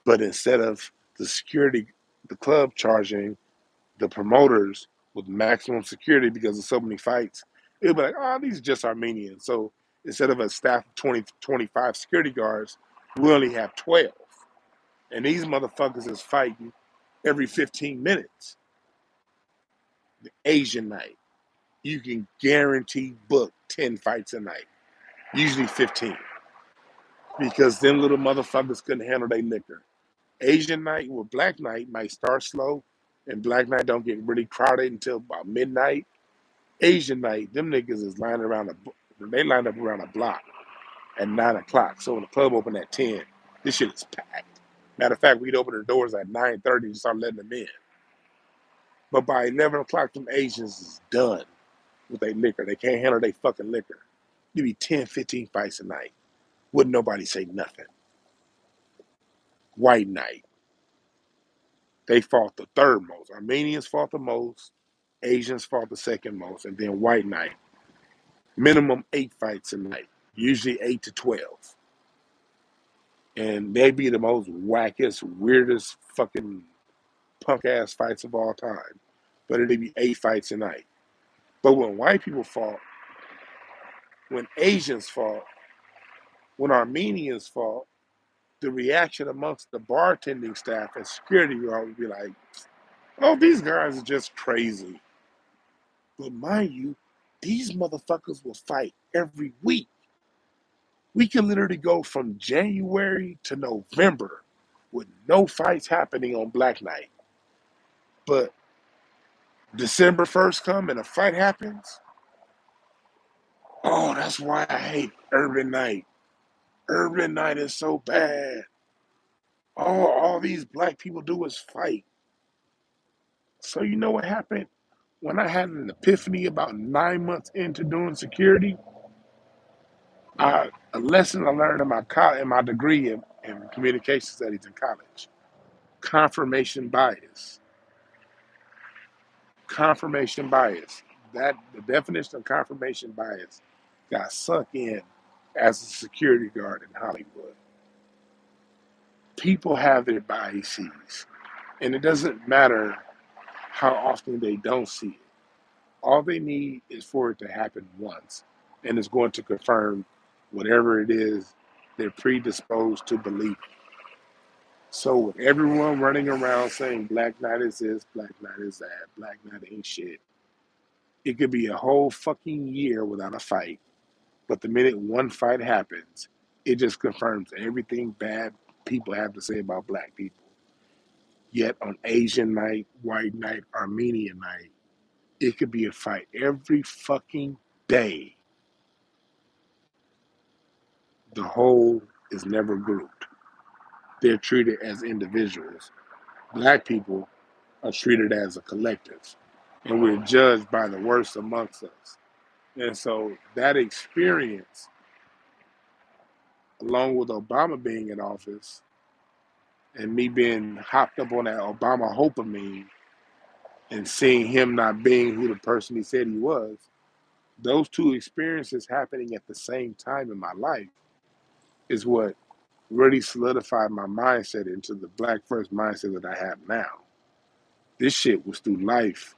But instead of the club charging the promoters with maximum security because of so many fights, it would be like, oh, these are just Armenians. So instead of a staff of 20 to 25 security guards, we only have 12. And these motherfuckers is fighting every 15 minutes. The Asian night, you can guarantee book 10 fights a night, usually 15, because them little motherfuckers couldn't handle their liquor. Asian night or Black Night might start slow, and Black Night don't get really crowded until about midnight. Asian night, them niggas is they line up around a block at 9 o'clock. So when the club open at 10, this shit is packed. Matter of fact, we'd open the doors at 9:30 and start letting them in. But by 11 o'clock, them Asians is done with their liquor. They can't handle their fucking liquor. Give me 10, 15 fights a night. Wouldn't nobody say nothing. White night, they fought the third most. Armenians fought the most. Asians fought the second most. And then white night, minimum 8 fights a night, usually 8 to 12. And they be the most wackest, weirdest fucking punk ass fights of all time. But it'd be 8 fights a night. But when white people fought, when Asians fought, when Armenians fought, the reaction amongst the bartending staff and security guard would be like, oh, these guys are just crazy. But mind you, these motherfuckers will fight every week. We can literally go from January to November with no fights happening on Black Night. But December 1st come and a fight happens. Oh, that's why I hate Urban Night. Urban Night is so bad. Oh, all these black people do is fight. So you know what happened? When I had an epiphany about 9 months into doing security, a lesson I learned in my degree in communication studies in college. Confirmation bias. Confirmation bias. That the definition of confirmation bias got sunk in as a security guard in Hollywood. People have their biases, and it doesn't matter how often they don't see it. All they need is for it to happen once, and it's going to confirm whatever it is they're predisposed to believe. So with everyone running around saying Black Night is this, Black Night is that, Black Night ain't shit, it could be a whole fucking year without a fight. But the minute one fight happens, it just confirms everything bad people have to say about black people. Yet on Asian night, white night, Armenian night, it could be a fight every fucking day. The whole is never grouped. They're treated as individuals. Black people are treated as a collective, and we're judged by the worst amongst us. And so that experience, along with Obama being in office and me being hopped up on that Obama Hotepish and seeing him not being who the person he said he was, those two experiences happening at the same time in my life is what really solidified my mindset into the black first mindset that I have now. This shit was through life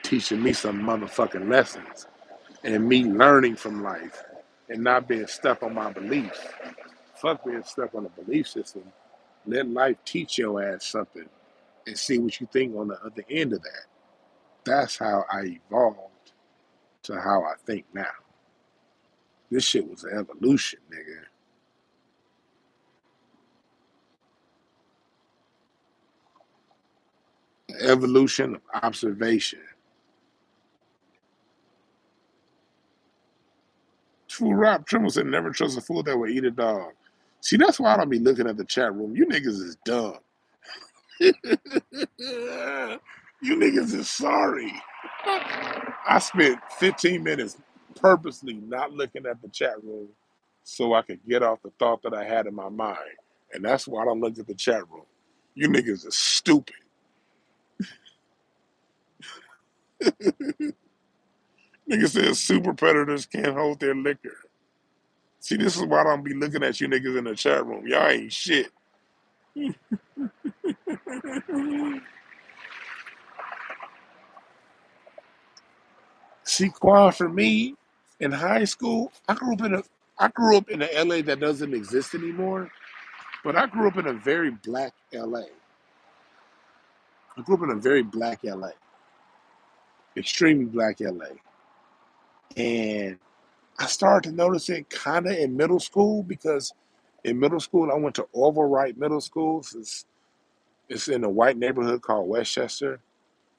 teaching me some motherfucking lessons and me learning from life and not being stuck on my beliefs. Fuck being stuck on a belief system. Let life teach your ass something and see what you think on the other end of that. That's how I evolved to how I think now. This shit was an evolution, nigga. Evolution of observation. Fool Rob Trimble said, never trust a fool that will eat a dog. See, that's why I don't be looking at the chat room. You niggas is dumb. You niggas is sorry. I spent 15 minutes purposely not looking at the chat room so I could get off the thought that I had in my mind. And that's why I don't look at the chat room. You niggas are stupid. Niggas says super predators can't hold their liquor. See, this is why I don't be looking at you niggas in the chat room. Y'all ain't shit. See, Quan, for me, in high school, I grew up in a LA that doesn't exist anymore, but I grew up in a very black LA. I grew up in a very black LA, extremely black LA. And I started to notice it kind of in middle school because in middle school, I went to Overwright Middle School. It's in a white neighborhood called Westchester,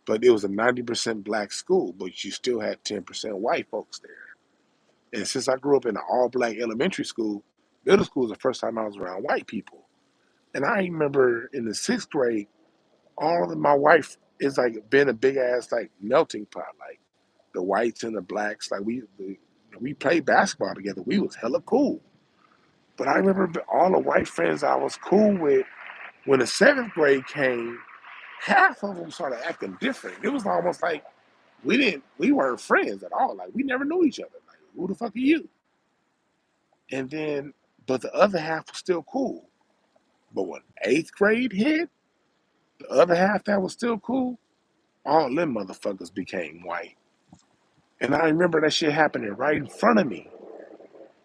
but it was a 90% black school, but you still had 10% white folks there. And since I grew up in an all black elementary school, middle school was the first time I was around white people. And I remember in the sixth grade, all of my wife is like been a big ass like melting pot, like the whites and the blacks. Like we played basketball together. We was hella cool. But I remember all the white friends I was cool with when the seventh grade came, half of them started acting different. It was almost like we weren't friends at all. Like we never knew each other. Like who the fuck are you? And then, but the other half was still cool. But when eighth grade hit, the other half that was still cool, all them motherfuckers became white. And I remember that shit happening right in front of me.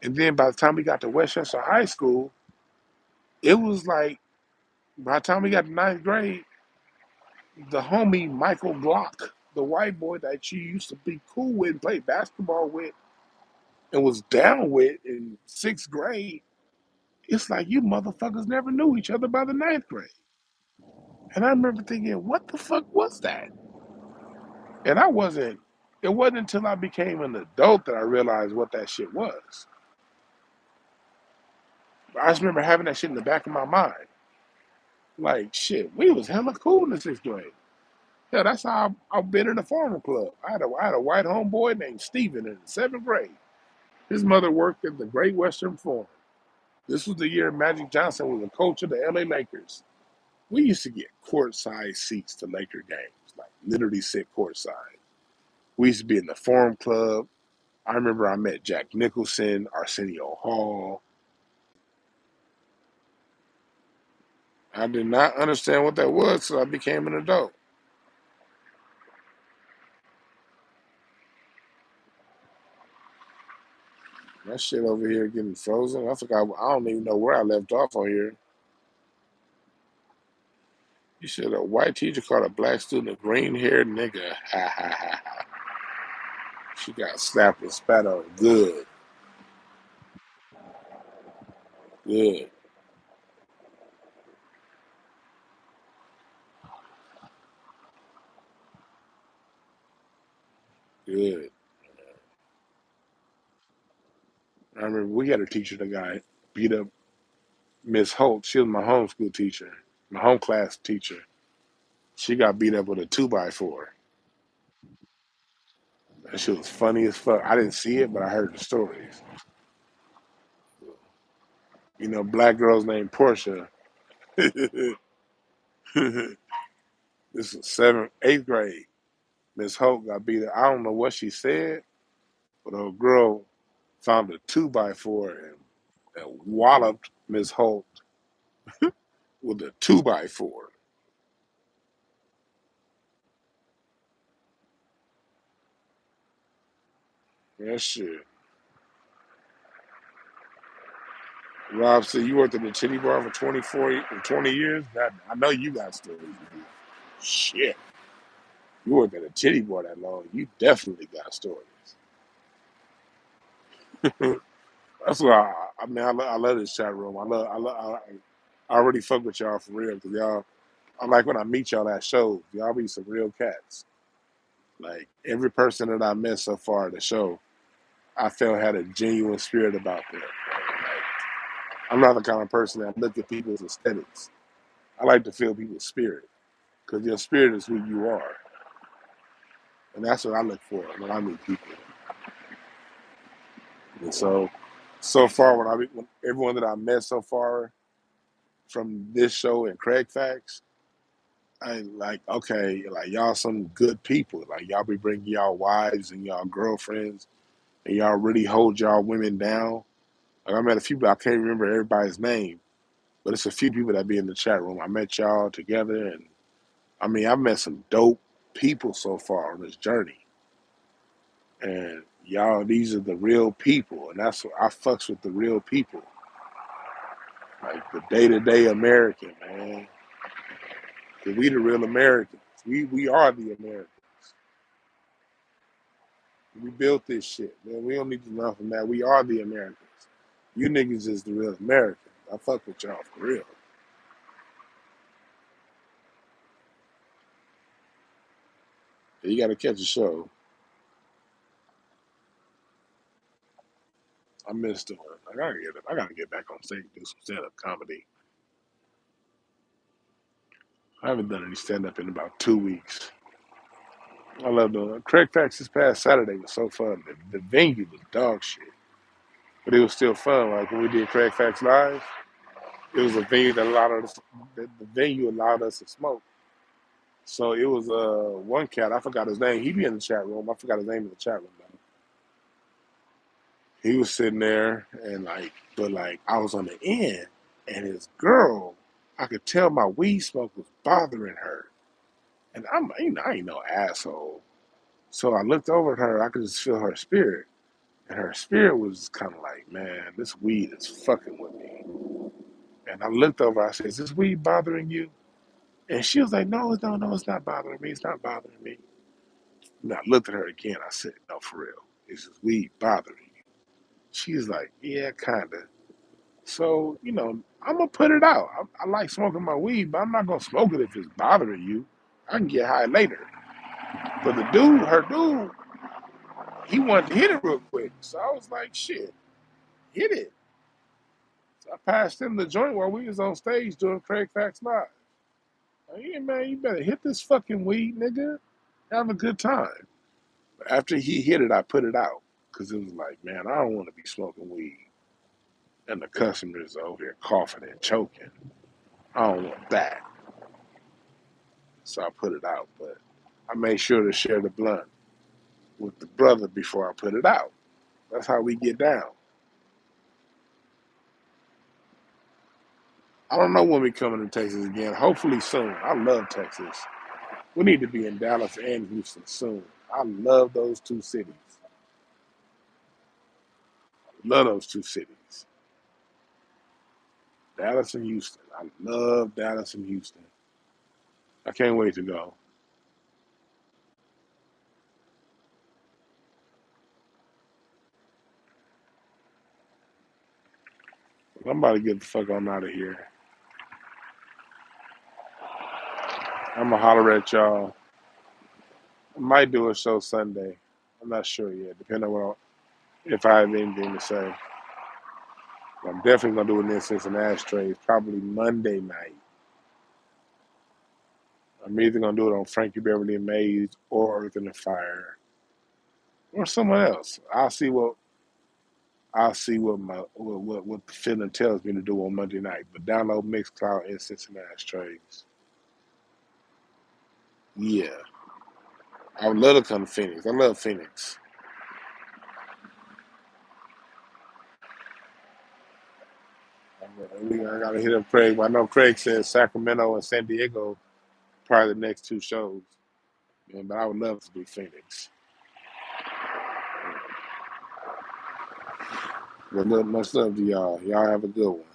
And then by the time we got to Westchester High School, it was like, by the time we got to ninth grade, the homie Michael Glock, the white boy that you used to be cool with and play basketball with and was down with in sixth grade, it's like you motherfuckers never knew each other by the ninth grade. And I remember thinking, what the fuck was that? And it wasn't until I became an adult that I realized what that shit was. I just remember having that shit in the back of my mind. Like, shit, we was hella cool in the sixth grade. Yeah, that's how I've been in the farmer club. I had a white homeboy named Steven in the seventh grade. His mother worked at the Great Western Farm. This was the year Magic Johnson was the coach of the LA Lakers. We used to get courtside seats to Laker games, like literally sit courtside. We used to be in the Forum Club. I remember I met Jack Nicholson, Arsenio Hall. I did not understand what that was, so I became an adult. That shit over here getting frozen. I forgot. I don't even know where I left off on here. You said a white teacher called a black student a green-haired nigga. Ha ha ha ha. She got slapped and spat on. Good, good, good. I remember we had a teacher that got beat up. Miss Holt. She was my homeschool teacher, my home class teacher. She got beat up with a two by four. That shit was funny as fuck. I didn't see it, but I heard the stories. You know, black girl's named Portia. This is seventh, eighth grade. Miss Hope got beat up. I don't know what she said, but a girl found a 2x4 and walloped Miss Hope with a 2x4. That shit. Rob said you worked at the titty bar for 20 years. I know you got stories. Man. Shit. You worked at a titty bar that long. You definitely got stories. That's why I mean I love this chat room. I already fuck with y'all for real because y'all. I like when I meet y'all at shows. Y'all be some real cats. Like every person that I met so far at the show, I felt had a genuine spirit about them. Like, I'm not the kind of person that look at people's aesthetics. I like to feel people's spirit because your spirit is who you are, and that's what I look for when I meet people. And so far, when everyone that I met so far from this show and Craig Facts, I like okay, like y'all some good people. Like y'all be bringing y'all wives and y'all girlfriends, and y'all really hold y'all women down. Like I met a few, but I can't remember everybody's name, but it's a few people that be in the chat room. I met y'all together, and I mean, I met some dope people so far on this journey, and y'all, these are the real people, and that's what I fucks with the real people, like the day to day American man. 'Cause we the real Americans. We are the Americans. We built this shit, man. We don't need to know from that. We are the Americans. You niggas is the real Americans. I fuck with y'all for real. You got to catch a show. I missed doing it. I gotta get back on stage and do some stand up comedy. I haven't done any stand up in about 2 weeks. I love doing it. Craig Facts this past Saturday was so fun. The venue was dog shit, but it was still fun. Like when we did Craig Facts live, it was a venue that allowed us. The venue allowed us to smoke. So it was one cat. I forgot his name. He be in the chat room. I forgot his name in the chat room though. He was sitting there and but I was on the end, and his girl, I could tell my weed smoke was bothering her, and I ain't no asshole. So I looked over at her. I could just feel her spirit, and her spirit was kind of like, man, this weed is fucking with me. And I looked over. I said, is this weed bothering you? And she was like, no, no, it's not bothering me. It's not bothering me. And I looked at her again. I said, no, for real. Is this weed bothering you? She's like, yeah, kind of. So, I'm going to put it out. I like smoking my weed, but I'm not going to smoke it if it's bothering you. I can get high later. But her dude, he wanted to hit it real quick. So I was like, shit, hit it. So I passed him the joint while we was on stage doing Craig Facts Live. Like, yeah, man, you better hit this fucking weed, nigga. Have a good time. But after he hit it, I put it out. Because it was like, man, I don't want to be smoking weed. And the customers are over here coughing and choking. I don't want that. So I put it out. But I made sure to share the blunt with the brother before I put it out. That's how we get down. I don't know when we coming to Texas again. Hopefully soon. I love Texas. We need to be in Dallas and Houston soon. I love those two cities. Love those two cities. Dallas and Houston. I love Dallas and Houston. I can't wait to go. I'm about to get the fuck on out of here. I'm gonna holler at y'all. I might do a show Sunday. I'm not sure yet, depending on if I have anything to say. I'm definitely gonna do it in Incense and Ashtrays, probably Monday night. I'm either gonna do it on Frankie Beverly and Maze or Earth and the Fire. or someone else. I'll see what what the feeling tells me to do on Monday night. But download Mixcloud and Cincinnati trades. Yeah, I would love to come to Phoenix. I love Phoenix. I gotta hit up Craig. I know Craig says Sacramento and San Diego probably the next two shows. Man, but I would love to do Phoenix. Well, much love to y'all. Y'all have a good one.